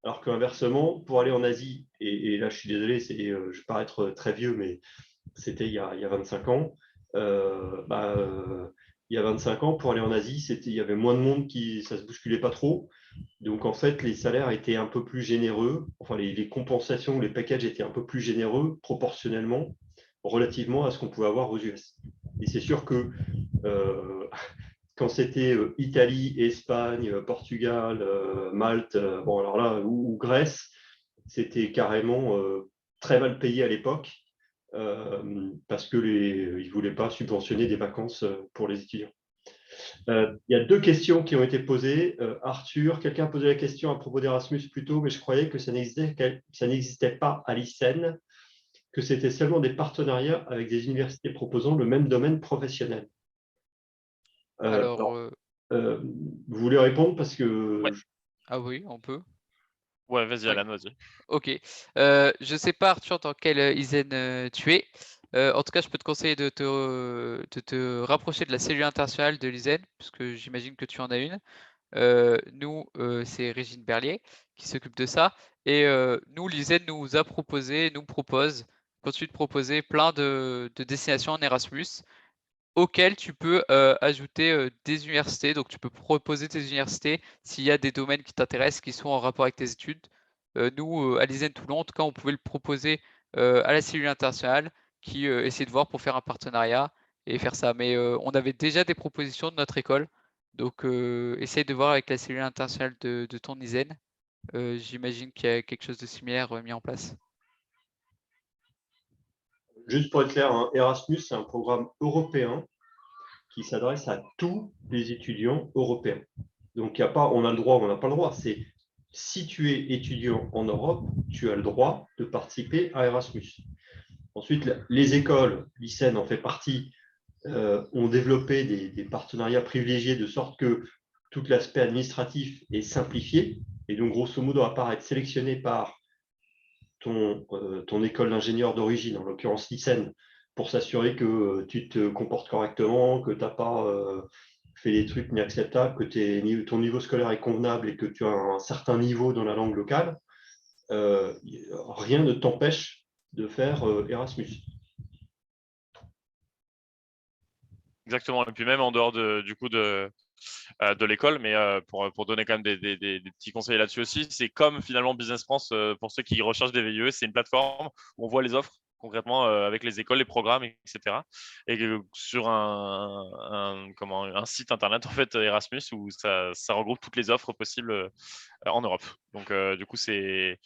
Alors qu'inversement, pour aller en Asie, et là je suis désolé, je vais paraître très vieux, mais c'était il y a 25 ans. Il y a 25 ans, pour aller en Asie, il y avait moins de monde, ça se bousculait pas trop. Donc en fait, les salaires étaient un peu plus généreux. Enfin, les compensations, les packages étaient un peu plus généreux proportionnellement, relativement à ce qu'on pouvait avoir aux US. Et c'est sûr que quand c'était Italie, Espagne, Portugal, Malte, bon alors là, ou Grèce, c'était carrément très mal payé à l'époque parce que ils ne voulaient pas subventionner des vacances pour les étudiants. Il y a 2 questions qui ont été posées. Arthur, quelqu'un a posé la question à propos d'Erasmus plus tôt, mais je croyais que ça n'existait pas à l'ICEN, que c'était seulement des partenariats avec des universités proposant le même domaine professionnel. Alors, Vous voulez répondre parce que… Ouais. ah oui, on peut. Ouais, vas-y, Oui. Alan, vas-y. Ok. Je ne sais pas, Arthur, dans quelle ISEN tu es. En tout cas, je peux te conseiller de te rapprocher de la cellule internationale de l'ISEN, puisque j'imagine que tu en as une. Nous, c'est Régine Berlier qui s'occupe de ça. Et nous, l'ISEN nous propose, continue de proposer plein de destinations en Erasmus auxquelles tu peux ajouter des universités. Donc, tu peux proposer tes universités s'il y a des domaines qui t'intéressent, qui sont en rapport avec tes études. Nous, à l'ISEN Toulon, en tout cas, on pouvait le proposer à la cellule internationale qui essaie de voir pour faire un partenariat et faire ça. Mais on avait déjà des propositions de notre école. Donc, essaye de voir avec la cellule internationale de ton ISEN. J'imagine qu'il y a quelque chose de similaire mis en place. Juste pour être clair, hein, Erasmus, c'est un programme européen qui s'adresse à tous les étudiants européens. Donc, il n'y a pas on a le droit ou on n'a pas le droit. C'est si tu es étudiant en Europe, tu as le droit de participer à Erasmus. Ensuite, les écoles, l'ISEN en fait partie, ont développé des partenariats privilégiés de sorte que tout l'aspect administratif est simplifié. Et donc, grosso modo, à part être sélectionné par ton école d'ingénieur d'origine, en l'occurrence l'ISEN, pour s'assurer que tu te comportes correctement, que tu n'as pas fait des trucs inacceptables, que ton niveau scolaire est convenable et que tu as un certain niveau dans la langue locale, rien ne t'empêche de faire Erasmus. Exactement. Et puis même en dehors du coup de l'école, mais pour donner quand même des petits conseils là-dessus aussi, c'est comme finalement Business France, pour ceux qui recherchent des VIE, c'est une plateforme où on voit les offres concrètement avec les écoles, les programmes, etc. Et sur un site internet en fait Erasmus où ça regroupe toutes les offres possibles en Europe. Donc du coup c'est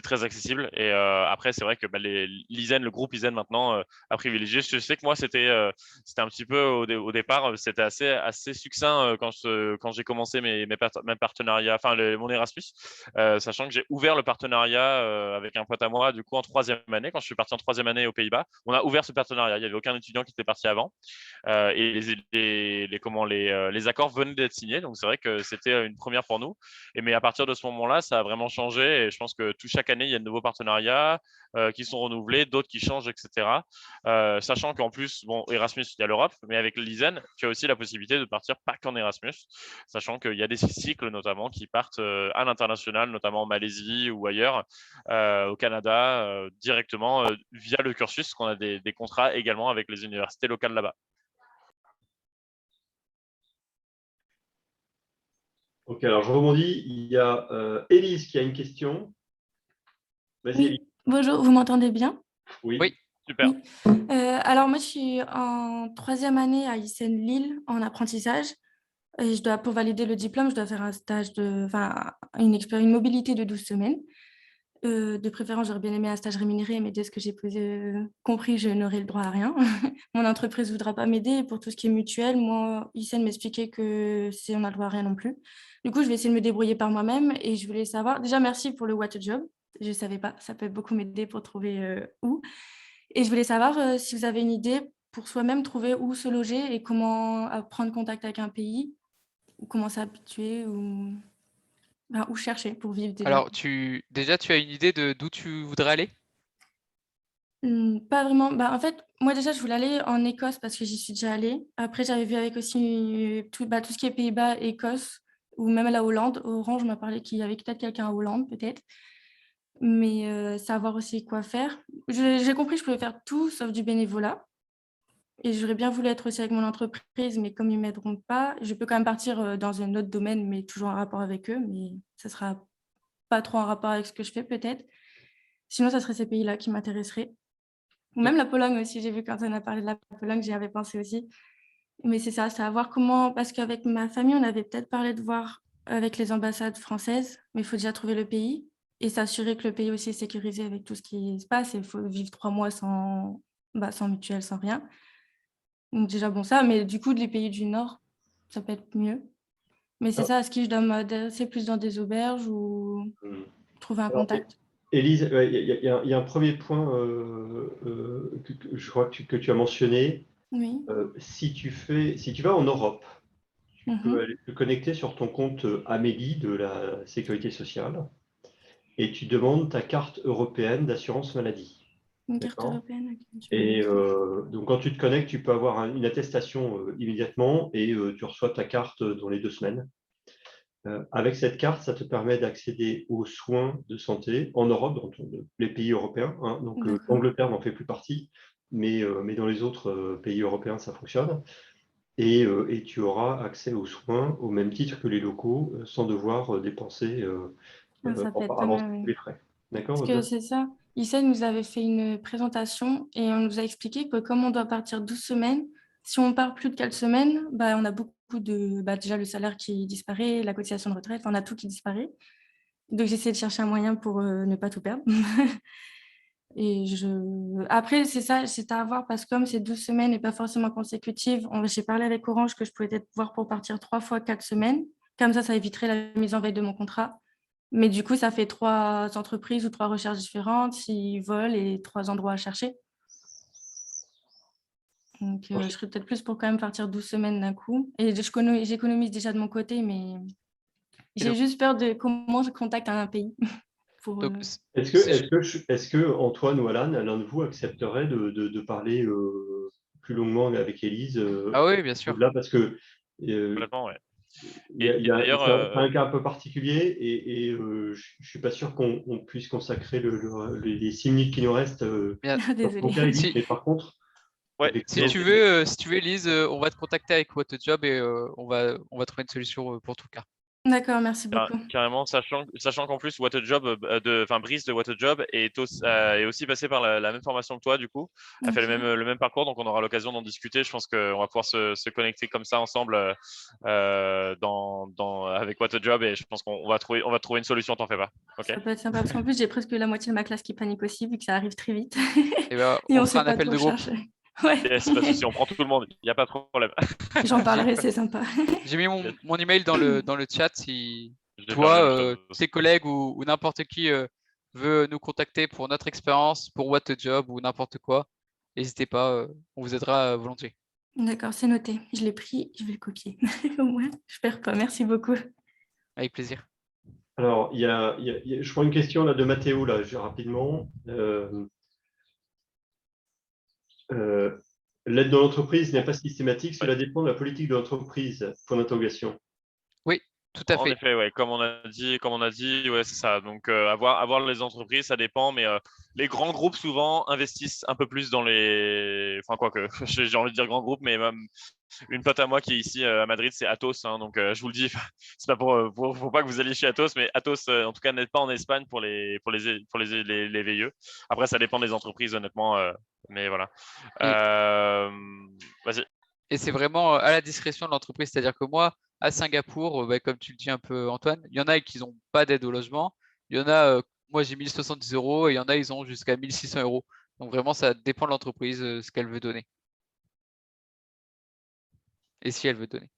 très accessible. Et après, c'est vrai que l'ISEN, le groupe ISEN maintenant, a privilégié. Je sais que moi, c'était un petit peu au départ, c'était assez succinct quand j'ai commencé mes partenariats, enfin mon Erasmus, sachant que j'ai ouvert le partenariat avec un pote à moi, du coup, en troisième année. Quand je suis parti en troisième année aux Pays-Bas, on a ouvert ce partenariat. Il n'y avait aucun étudiant qui était parti avant. Et les accords venaient d'être signés. Donc, c'est vrai que c'était une première pour nous. Mais à partir de ce moment-là, ça a vraiment changé. Et je pense que chaque année, il y a de nouveaux partenariats qui sont renouvelés, d'autres qui changent, etc. Sachant qu'en plus, bon, Erasmus, il y a l'Europe, mais avec l'ISEN, tu as aussi la possibilité de partir pas qu'en Erasmus, sachant qu'il y a des cycles notamment qui partent à l'international, notamment en Malaisie ou ailleurs, au Canada, directement via le cursus, qu'on a des contrats également avec les universités locales là-bas. Ok, alors je rebondis. Il y a Élise qui a une question. Vas-y, Oui. Élise. Bonjour, vous m'entendez bien? Oui, super. Oui. Alors moi, je suis en troisième année à ISEN Lille en apprentissage. Et pour valider le diplôme, je dois faire un stage une mobilité de 12 semaines. De préférence, j'aurais bien aimé un stage rémunéré, mais dès ce que j'ai compris, je n'aurai le droit à rien. Mon entreprise ne voudra pas m'aider. Et pour tout ce qui est mutuel, moi, ISEN m'expliquait que on n'a le droit à rien non plus. Du coup, je vais essayer de me débrouiller par moi-même. Et je voulais savoir, déjà, merci pour le What a Job. Je ne savais pas, ça peut beaucoup m'aider pour trouver où. Et je voulais savoir si vous avez une idée pour soi-même trouver où se loger et comment prendre contact avec un pays, ou comment s'habituer, ou où chercher pour vivre déjà. Alors, tu as une idée de d'où tu voudrais aller? Pas vraiment. En fait, moi déjà, je voulais aller en Écosse parce que j'y suis déjà allée. Après, j'avais vu avec aussi tout ce qui est Pays-Bas, Écosse, ou même la Hollande. Orange m'a parlé qu'il y avait peut-être quelqu'un en Hollande, peut-être. Mais savoir aussi quoi faire. J'ai compris que je pouvais faire tout sauf du bénévolat. Et j'aurais bien voulu être aussi avec mon entreprise, mais comme ils ne m'aideront pas, je peux quand même partir dans un autre domaine, mais toujours en rapport avec eux. Mais ça ne sera pas trop en rapport avec ce que je fais, peut-être. Sinon, ça serait ces pays-là qui m'intéresseraient. Ou même la Pologne aussi, j'ai vu quand on a parlé de la Pologne, j'y avais pensé aussi. Mais c'est ça, c'est à voir comment, parce qu'avec ma famille, on avait peut-être parlé de voir avec les ambassades françaises, mais il faut déjà trouver le pays et s'assurer que le pays aussi est sécurisé avec tout ce qui se passe. Il faut vivre 3 mois sans mutuelle, sans rien. Donc déjà, bon, ça, mais du coup, les pays du Nord, ça peut être mieux. Mais c'est ça, est-ce que je dois m'adresser plus dans des auberges ou trouver un contact? Élise, il y a un premier point que je crois que tu as mentionné. Oui. Si tu vas en Europe, tu peux Mhm. aller te connecter sur ton compte Amélie de la Sécurité sociale. et tu demandes ta carte européenne d'assurance maladie. Une carte D'accord. européenne. Ok, je Et vais donc, quand tu te connectes, tu peux avoir une attestation immédiatement et tu reçois ta carte dans les 2 semaines. Avec cette carte, ça te permet d'accéder aux soins de santé en Europe, dans les pays européens. Hein. Donc, D'accord. l'Angleterre n'en fait plus partie, mais dans les autres pays européens, ça fonctionne. Et tu auras accès aux soins au même titre que les locaux, sans devoir dépenser, Ah, ça peut être pas avancer mal, tous oui. les frais. D'accord, Parce que Audrey? c'est ça. Issa nous avait fait une présentation et on nous a expliqué que comme on doit partir 12 semaines, si on part plus de 4 semaines, bah, on a beaucoup de... Bah, déjà le salaire qui disparaît, la cotisation de retraite, on a tout qui disparaît. Donc j'essaie de chercher un moyen pour ne pas tout perdre. Et après, c'est ça, c'est à voir parce que comme c'est 12 semaines et pas forcément consécutives, j'ai parlé avec Orange que je pouvais peut-être voir pour partir 3 fois 4 semaines. Comme ça éviterait la mise en veille de mon contrat. Mais du coup, ça fait 3 entreprises ou 3 recherches différentes, 6 vols et 3 endroits à chercher. Donc, je serais peut-être plus pour quand même partir 12 semaines d'un coup. Et j'économise déjà de mon côté, mais j'ai juste peur de comment je contacte un pays. Donc, Est-ce que Antoine ou Alan, l'un de vous accepterait de parler plus longuement avec Élise ah oui, bien sûr. au-delà, parce que Complètement, ouais. c'est D'ailleurs, un cas un peu particulier et je ne suis pas sûr qu'on puisse consacrer les 6 minutes qui nous restent dans ton cas, Élise, mais par contre, ouais, si tu veux, Elise, on va te contacter avec What a Job et on va trouver une solution pour tout cas. D'accord, merci beaucoup. Carrément, sachant qu'en plus, What a Job, Brice de What a Job est aussi passé par la même formation que toi, du coup, a fait le même parcours, donc on aura l'occasion d'en discuter. Je pense qu'on va pouvoir se connecter comme ça ensemble avec What a Job et je pense qu'on va trouver une solution, t'en fais pas. Okay. Ça peut être sympa parce qu'en plus, j'ai presque la moitié de ma classe qui panique aussi, vu que ça arrive très vite. Et ben, et on on fera sait un pas appel trop de groupe. chercher. Ouais. Yes, pas de souci, on prend tout le monde, il n'y a pas de problème. J'en parlerai, c'est sympa. J'ai mis mon email dans le chat si Je vais faire la même toi, chose. tes collègues ou n'importe qui veut nous contacter pour notre expérience, pour What a Job ou n'importe quoi. N'hésitez pas, on vous aidera volontiers. D'accord, c'est noté. Je l'ai pris, je vais le copier. Au moins, je perds pas. Merci beaucoup. Avec plaisir. Alors, je prends une question là, de Mathéo, là, rapidement. L'aide de l'entreprise n'est pas systématique, cela dépend de la politique de l'entreprise. Point d'interrogation. Oui, tout à En fait. effet, ouais, comme on a dit, ouais, c'est ça. Donc, avoir les entreprises, ça dépend, mais les grands groupes souvent investissent un peu plus dans les. Enfin, quoi que, j'ai envie de dire grands groupes, mais même une pote à moi qui est ici à Madrid, c'est Atos. Hein, donc, je vous le dis, c'est pas pour pas que vous alliez chez Atos, mais Atos, en tout cas, n'aide pas en Espagne pour les VIE. Après, ça dépend des entreprises, honnêtement, mais voilà. Vas-y. Et c'est vraiment à la discrétion de l'entreprise. C'est-à-dire que moi, à Singapour, comme tu le dis un peu, Antoine, il y en a qui n'ont pas d'aide au logement. Il y en a, moi j'ai 1070 euros et il y en a, ils ont jusqu'à 1600 euros. Donc vraiment, ça dépend de l'entreprise, ce qu'elle veut donner. Et si elle veut donner.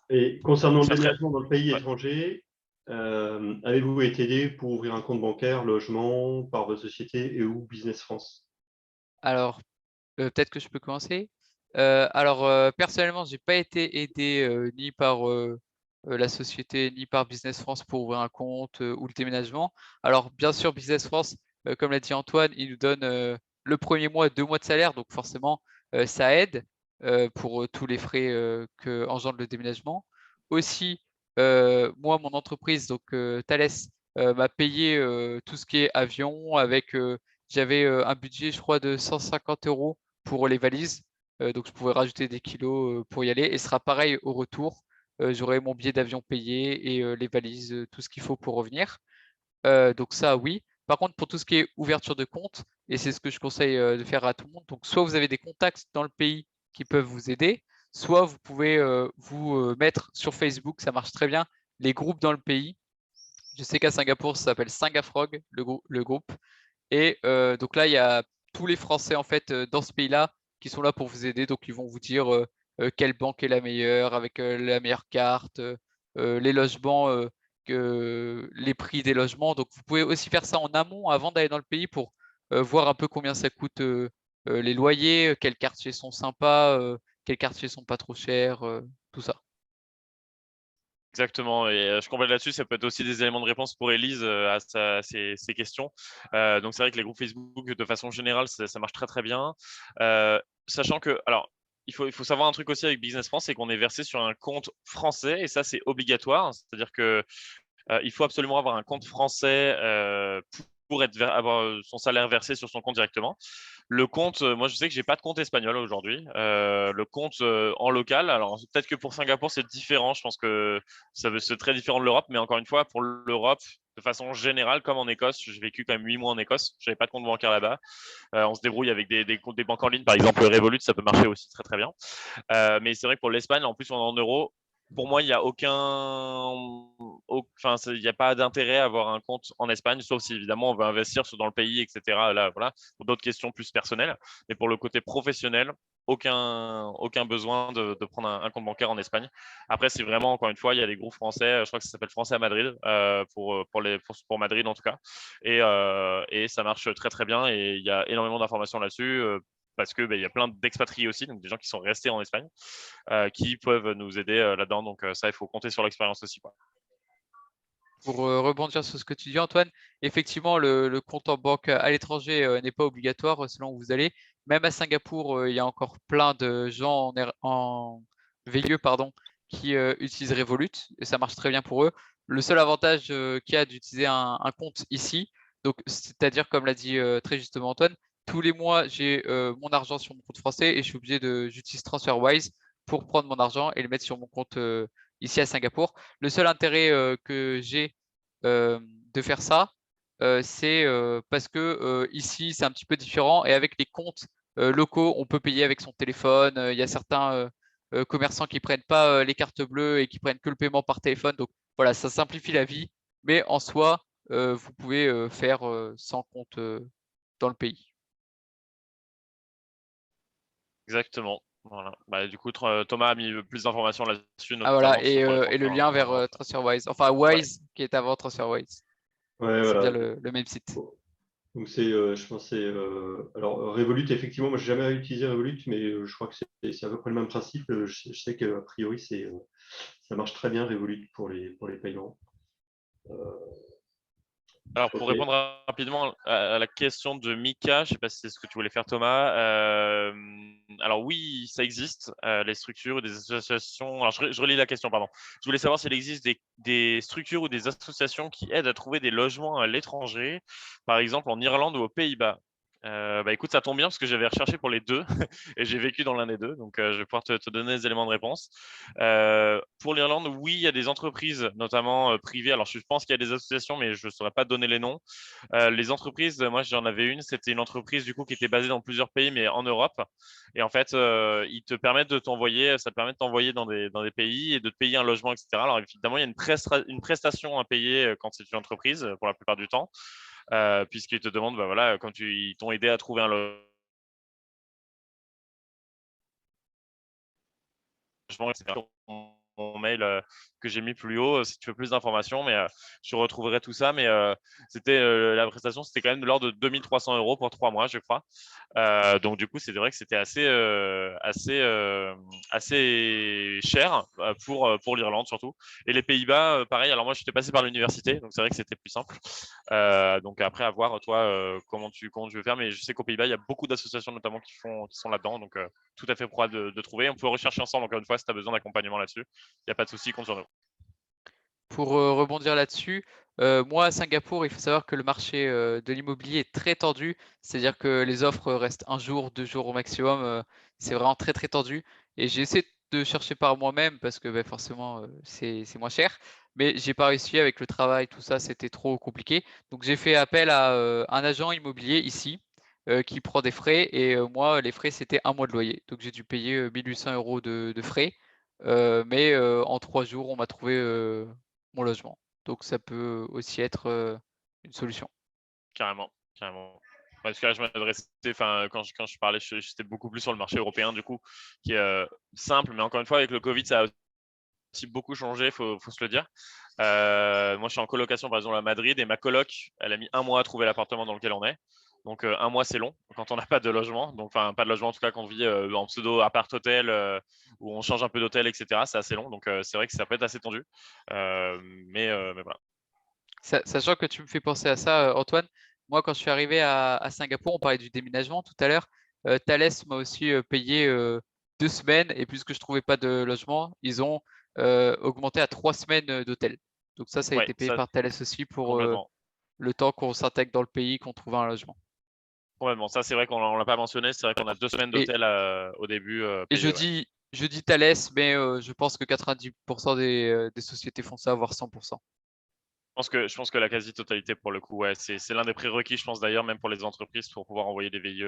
Et concernant le déménagement dans le pays étranger, avez-vous été aidé pour ouvrir un compte bancaire, logement, par votre société et ou Business France? Alors, peut-être que je peux commencer. Personnellement, je n'ai pas été aidé ni par la société, ni par Business France pour ouvrir un compte ou le déménagement. Alors, bien sûr, Business France, comme l'a dit Antoine, il nous donne le premier mois 2 mois de salaire, donc forcément, ça aide pour tous les frais que engendre le déménagement. Aussi, moi, mon entreprise, donc Thales, m'a payé tout ce qui est avion avec j'avais un budget, je crois, de 150 euros pour les valises. Donc, je pouvais rajouter des kilos pour y aller. Et ce sera pareil au retour. J'aurai mon billet d'avion payé et les valises, tout ce qu'il faut pour revenir. Donc, ça, oui. Par contre, pour tout ce qui est ouverture de compte, et c'est ce que je conseille de faire à tout le monde, donc soit vous avez des contacts dans le pays qui peuvent vous aider, soit vous pouvez vous mettre sur Facebook, ça marche très bien, les groupes dans le pays. Je sais qu'à Singapour, ça s'appelle Singafrog, le groupe. Et donc là, il y a tous les Français en fait dans ce pays-là qui sont là pour vous aider. Donc ils vont vous dire quelle banque est la meilleure, avec la meilleure carte, les logements, les prix des logements. Donc vous pouvez aussi faire ça en amont avant d'aller dans le pays pour voir un peu combien ça coûte les loyers, quels quartiers sont sympas, quels quartiers sont pas trop chers, tout ça. Exactement, et je complète là-dessus, ça peut être aussi des éléments de réponse pour Élise à ces questions. Donc c'est vrai que les groupes Facebook, de façon générale, ça marche très très bien. Sachant que, alors, il faut savoir un truc aussi avec Business France, c'est qu'on est versé sur un compte français, et ça c'est obligatoire, c'est-à-dire que il faut absolument avoir un compte français pour avoir son salaire versé sur son compte directement. Le compte, moi je sais que j'ai pas de compte espagnol aujourd'hui. Le compte en local, alors peut-être que pour Singapour c'est différent. Je pense que c'est très différent de l'Europe, mais encore une fois pour l'Europe, de façon générale, comme en Écosse, j'ai vécu quand même 8 mois en Écosse. J'avais pas de compte bancaire là-bas. On se débrouille avec des banques en ligne, par exemple Revolut, ça peut marcher aussi très très bien. Mais c'est vrai que pour l'Espagne, en plus on est en euros. Pour moi, il n'y a enfin, il n'y a pas d'intérêt à avoir un compte en Espagne, sauf si évidemment on veut investir dans le pays, etc. Là, voilà, pour d'autres questions plus personnelles. Mais pour le côté professionnel, aucun besoin de prendre un compte bancaire en Espagne. Après, c'est vraiment, encore une fois, il y a des groupes français, je crois que ça s'appelle Français à Madrid, pour Madrid en tout cas. Et ça marche très très bien et il y a énormément d'informations là-dessus. Parce que il y a plein d'expatriés aussi, donc des gens qui sont restés en Espagne, qui peuvent nous aider là-dedans. Donc ça, il faut compter sur l'expérience aussi, quoi. Pour rebondir sur ce que tu dis, Antoine, effectivement, le compte en banque à l'étranger n'est pas obligatoire selon où vous allez. Même à Singapour, il y a encore plein de gens en VIE, pardon, qui utilisent Revolut et ça marche très bien pour eux. Le seul avantage qu'il y a d'utiliser un compte ici, donc c'est-à-dire, comme l'a dit très justement Antoine, tous les mois, j'ai mon argent sur mon compte français et je suis obligé j'utilise TransferWise pour prendre mon argent et le mettre sur mon compte ici à Singapour. Le seul intérêt que j'ai de faire ça, c'est parce que ici, c'est un petit peu différent et avec les comptes locaux, on peut payer avec son téléphone. Il y a certains commerçants qui prennent pas les cartes bleues et qui prennent que le paiement par téléphone. Donc voilà, ça simplifie la vie, mais en soi, vous pouvez faire sans compte dans le pays. Exactement. Voilà. Bah, du coup, Thomas a mis plus d'informations là-dessus, Ah voilà, notamment sur les et comptes le lien en vers Europe. TransferWise, enfin Ouais. Wise qui est avant TransferWise. Ouais, C'est bien voilà. le même site. Donc je pense que alors Revolut, effectivement, moi j'ai jamais utilisé Revolut, mais je crois que c'est à peu près le même principe. Je sais qu'a priori ça marche très bien Revolut pour les paiements. Alors, pour Ok. répondre rapidement à la question de Mika, je ne sais pas si c'est ce que tu voulais faire, Thomas. Alors oui, ça existe, les structures ou des associations. Alors, je relis la question, pardon. Je voulais savoir s'il existe des structures ou des associations qui aident à trouver des logements à l'étranger, par exemple en Irlande ou aux Pays-Bas. Bah écoute, ça tombe bien parce que j'avais recherché pour les deux et j'ai vécu dans l'un des deux, donc je vais pouvoir te donner des éléments de réponse. Pour l'Irlande, oui, il y a des entreprises, notamment privées. Alors, je pense qu'il y a des associations, mais je ne saurais pas donner les noms. Les entreprises, moi, j'en avais une. C'était une entreprise du coup qui était basée dans plusieurs pays, mais en Europe. Et en fait, ils te permettent de t'envoyer, ça te permet de t'envoyer dans des pays et de te payer un logement, etc. Alors, évidemment, il y a une prestation à payer quand c'est une entreprise, pour la plupart du temps, puisqu'ils te demandent, bah, voilà, quand ils t'ont aidé à trouver un logement, etc. Mon mail que j'ai mis plus haut si tu veux plus d'informations, mais je retrouverai tout ça. Mais la prestation, c'était quand même de l'ordre de 2300 € pour 3 mois, je crois. Donc du coup, c'est vrai que c'était assez cher pour l'Irlande surtout. Et les Pays-Bas, pareil. Alors moi, j'étais passé par l'université, donc c'est vrai que c'était plus simple. Donc après, à voir toi comment tu veux faire. Mais je sais qu'aux Pays-Bas, il y a beaucoup d'associations notamment qui sont là-dedans. Donc tout à fait probable de trouver. On peut rechercher ensemble encore une fois si tu as besoin d'accompagnement là-dessus. Il n'y a pas de souci, compte sur nous. Pour rebondir là-dessus, moi à Singapour, il faut savoir que le marché de l'immobilier est très tendu, c'est-à-dire que les offres restent un jour, 2 jours au maximum, c'est vraiment très très tendu. Et j'ai essayé de chercher par moi-même parce que forcément c'est moins cher, mais j'ai pas réussi avec le travail, tout ça, c'était trop compliqué. Donc j'ai fait appel à un agent immobilier ici qui prend des frais et moi les frais c'était un mois de loyer. Donc j'ai dû payer 1800 € de frais, mais en 3 jours on m'a trouvé mon logement. Donc ça peut aussi être une solution. Carrément, carrément. Parce que là, je m'adressais, enfin, quand je parlais, j'étais beaucoup plus sur le marché européen, du coup, qui est simple, mais encore une fois, avec le Covid, ça a aussi beaucoup changé, faut se le dire. Moi, je suis en colocation, par exemple, à Madrid, et ma coloc, elle a mis 1 mois à trouver l'appartement dans lequel on est. Donc, 1 mois, c'est long quand on n'a pas de logement. Donc, enfin, pas de logement, en tout cas, quand on vit en pseudo appart-hôtel, où on change un peu d'hôtel, etc. C'est assez long. Donc, c'est vrai que ça peut être assez tendu. Mais voilà. Sachant que tu me fais penser à ça, Antoine, moi, quand je suis arrivé à Singapour, on parlait du déménagement tout à l'heure. Thales m'a aussi payé 2 semaines, et puisque je trouvais pas de logement, ils ont augmenté à 3 semaines d'hôtel. Donc ça a Ouais, été payé ça, par Thales aussi pour complètement. le temps qu'on s'intègre dans le pays, qu'on trouve un logement. Complètement. Ça, c'est vrai qu'on l'a pas mentionné. C'est vrai qu'on a 2 semaines Et, d'hôtel au début et je payés. Ouais. dis, je dis Thales, mais je pense que 90% des sociétés font ça, voire 100%. Je pense que la quasi-totalité, pour le coup, ouais, c'est l'un des prérequis, je pense d'ailleurs, même pour les entreprises, pour pouvoir envoyer des VIE.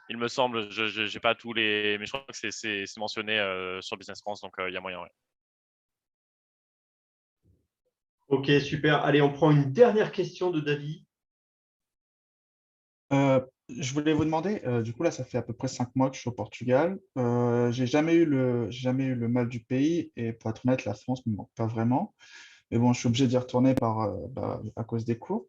Il me semble, je n'ai pas tous les, mais je crois que c'est mentionné sur Business France, donc il y a moyen. Ouais. Ok, super. Allez, on prend une dernière question de David. Je voulais vous demander, du coup là, ça fait à peu près 5 mois que je suis au Portugal. J'ai jamais eu le mal du pays, et pour être honnête, la France ne me manque pas vraiment. Mais bon, je suis obligé d'y retourner à cause des cours.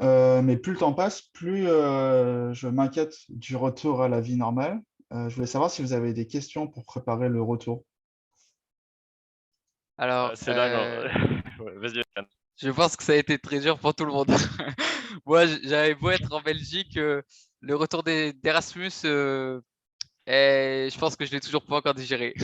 Mais plus le temps passe, plus je m'inquiète du retour à la vie normale. Je voulais savoir si vous avez des questions pour préparer le retour. Alors, C'est dingue. Ouais, vas-y, Yann. je pense que ça a été très dur pour tout le monde. Moi, j'avais beau être en Belgique, le retour d'Erasmus, et je pense que je l'ai toujours pas encore digéré.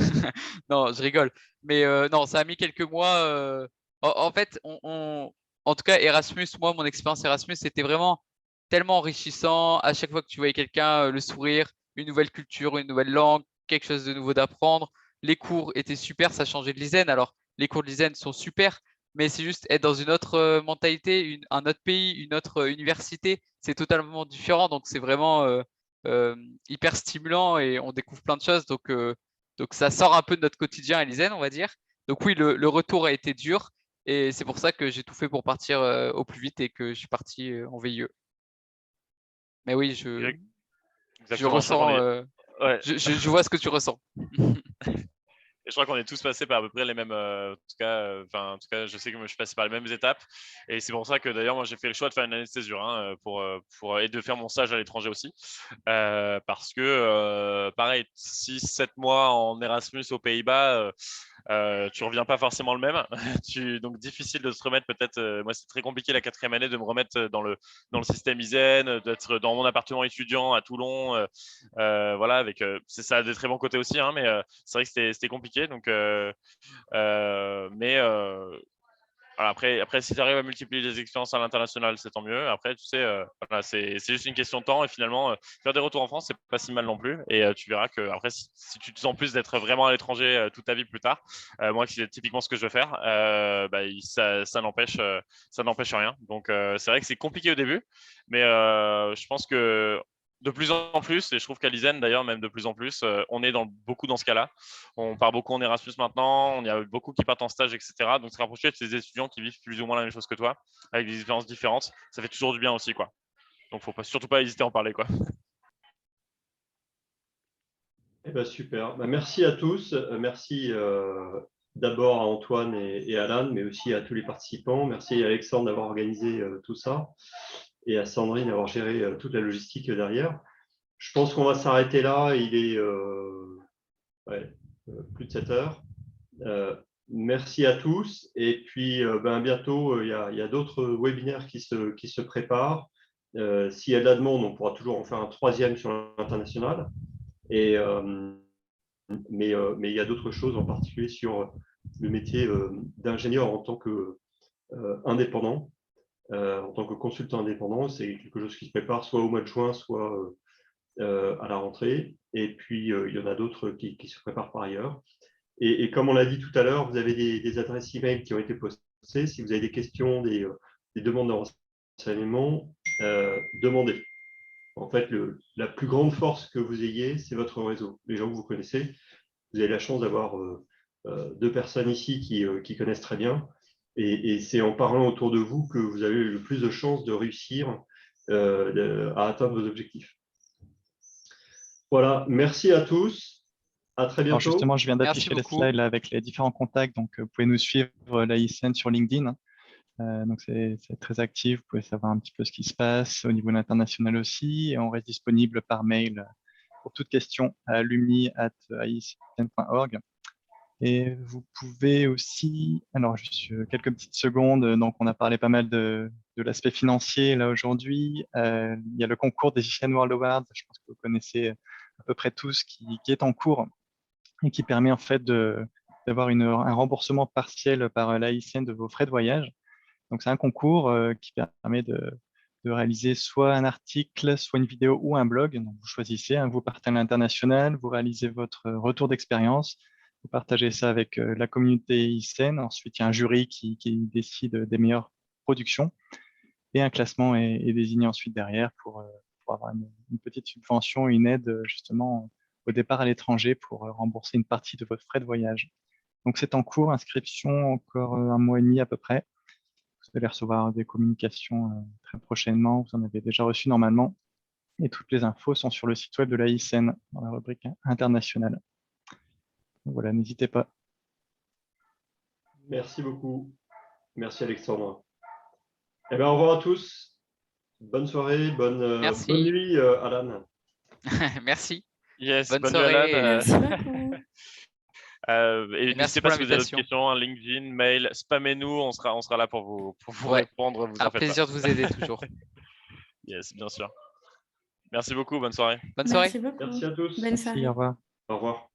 Non, je rigole. Mais non, ça a mis quelques mois. En fait, en tout cas, Erasmus, moi, mon expérience Erasmus, c'était vraiment tellement enrichissant. À chaque fois que tu voyais quelqu'un, le sourire, une nouvelle culture, une nouvelle langue, quelque chose de nouveau d'apprendre. Les cours étaient super, ça changeait de l'ISEN. Alors, les cours de l'ISEN sont super, mais c'est juste être dans une autre mentalité, un autre pays, une autre université. C'est totalement différent. Donc, c'est vraiment euh, hyper stimulant et on découvre plein de choses. Donc ça sort un peu de notre quotidien à l'ISEN, on va dire. Donc oui, le retour a été dur et c'est pour ça que j'ai tout fait pour partir au plus vite et que je suis parti en VIE. Mais oui, je Exactement. Je crois qu'on ressens, est. Ouais. je vois ce que tu ressens. Et je crois qu'on est tous passés par à peu près les mêmes, en tout cas, je sais que je suis passé par les mêmes étapes. Et c'est pour ça que d'ailleurs, moi, j'ai fait le choix de faire une année de césure et de faire mon stage à l'étranger aussi. Parce que, pareil, 6-7 mois en Erasmus aux Pays-Bas, tu reviens pas forcément le même. Donc, difficile de se remettre peut-être. Moi, c'est très compliqué la 4e année de me remettre dans le système ISEN, d'être dans mon appartement étudiant à Toulon. Voilà, ça a des très bons côtés aussi, hein, mais c'est vrai que c'était compliqué. Donc, mais voilà, après, si tu arrives à multiplier les expériences à l'international, c'est tant mieux. Après, tu sais, voilà, c'est juste une question de temps. Et finalement, faire des retours en France, c'est pas si mal non plus. Et tu verras que après, si tu te sens plus d'être vraiment à l'étranger toute ta vie plus tard, moi, c'est typiquement ce que je veux faire, ça n'empêche rien. Donc, c'est vrai que c'est compliqué au début, mais je pense que de plus en plus, et je trouve qu'à l'ISEN d'ailleurs, même de plus en plus, on est beaucoup dans ce cas-là. On part beaucoup en Erasmus maintenant, il y a beaucoup qui partent en stage, etc. Donc, se rapprocher de ces étudiants qui vivent plus ou moins la même chose que toi, avec des expériences différentes, ça fait toujours du bien aussi, quoi. Donc, faut surtout pas hésiter à en parler, quoi. Eh ben, super. Merci à tous. Merci d'abord à Antoine et Alan, mais aussi à tous les participants. Merci à Alexandre d'avoir organisé tout ça et à Sandrine d'avoir géré toute la logistique derrière. Je pense qu'on va s'arrêter là. Il est plus de 7 heures. Merci à tous. Et puis, bientôt, il y a d'autres webinaires qui se préparent. S'il y a de la demande, on pourra toujours en faire un 3e sur l'international. Mais il y a d'autres choses, en particulier sur le métier d'ingénieur en tant qu'indépendant, en tant que consultant indépendant. C'est quelque chose qui se prépare soit au mois de juin, soit à la rentrée. Et puis, il y en a d'autres qui se préparent par ailleurs. Et comme on l'a dit tout à l'heure, vous avez des adresses email qui ont été postées. Si vous avez des questions, des demandes de renseignements, demandez. En fait, la plus grande force que vous ayez, c'est votre réseau, les gens que vous connaissez. Vous avez la chance d'avoir 2 personnes ici qui connaissent très bien. Et c'est en parlant autour de vous que vous avez le plus de chances de réussir à atteindre vos objectifs. Voilà, merci à tous. À très Alors bientôt. justement, je viens Merci d'afficher les beaucoup. slides là, avec les différents contacts, donc vous pouvez nous suivre l'AICN sur LinkedIn. Donc c'est très actif, vous pouvez savoir un petit peu ce qui se passe au niveau international aussi, et on reste disponible par mail pour toute question à alumni@aicn.org. Et vous pouvez aussi, alors juste quelques petites secondes, donc on a parlé pas mal de l'aspect financier là aujourd'hui. Il y a le concours des ICN World Awards, je pense que vous connaissez à peu près tous, qui est en cours et qui permet en fait d'avoir un remboursement partiel par l'AICN de vos frais de voyage. Donc c'est un concours qui permet de réaliser soit un article, soit une vidéo ou un blog. Donc vous choisissez, vous partez à l'international, vous réalisez votre retour d'expérience, vous partagez ça avec la communauté ICN. Ensuite, il y a un jury qui décide des meilleures productions et un classement est désigné ensuite derrière pour avoir une petite subvention, une aide justement au départ à l'étranger pour rembourser une partie de votre frais de voyage. Donc c'est en cours, inscription encore un mois et demi à peu près. Vous allez recevoir des communications très prochainement, vous en avez déjà reçu normalement. Et toutes les infos sont sur le site web de la ICN dans la rubrique internationale. Donc voilà, n'hésitez pas. Merci beaucoup. Merci Alexandre. Eh bien, au revoir à tous. Bonne soirée, bonne Merci. nuit, Alan. Merci. Yes, Bonne bonne nuit, soirée. Alan. Merci beaucoup. Et Merci n'hésitez pour pas si vous avez d'autres l'invitation. questions, LinkedIn, mail, spammez-nous, on sera là pour vous Ouais. répondre. Vous en Un faites pas. plaisir de vous aider toujours. Yes, bien sûr. Merci beaucoup, bonne soirée. Bonne soirée. Merci beaucoup. Merci à tous. Bonne Merci, soirée. au revoir. Au revoir.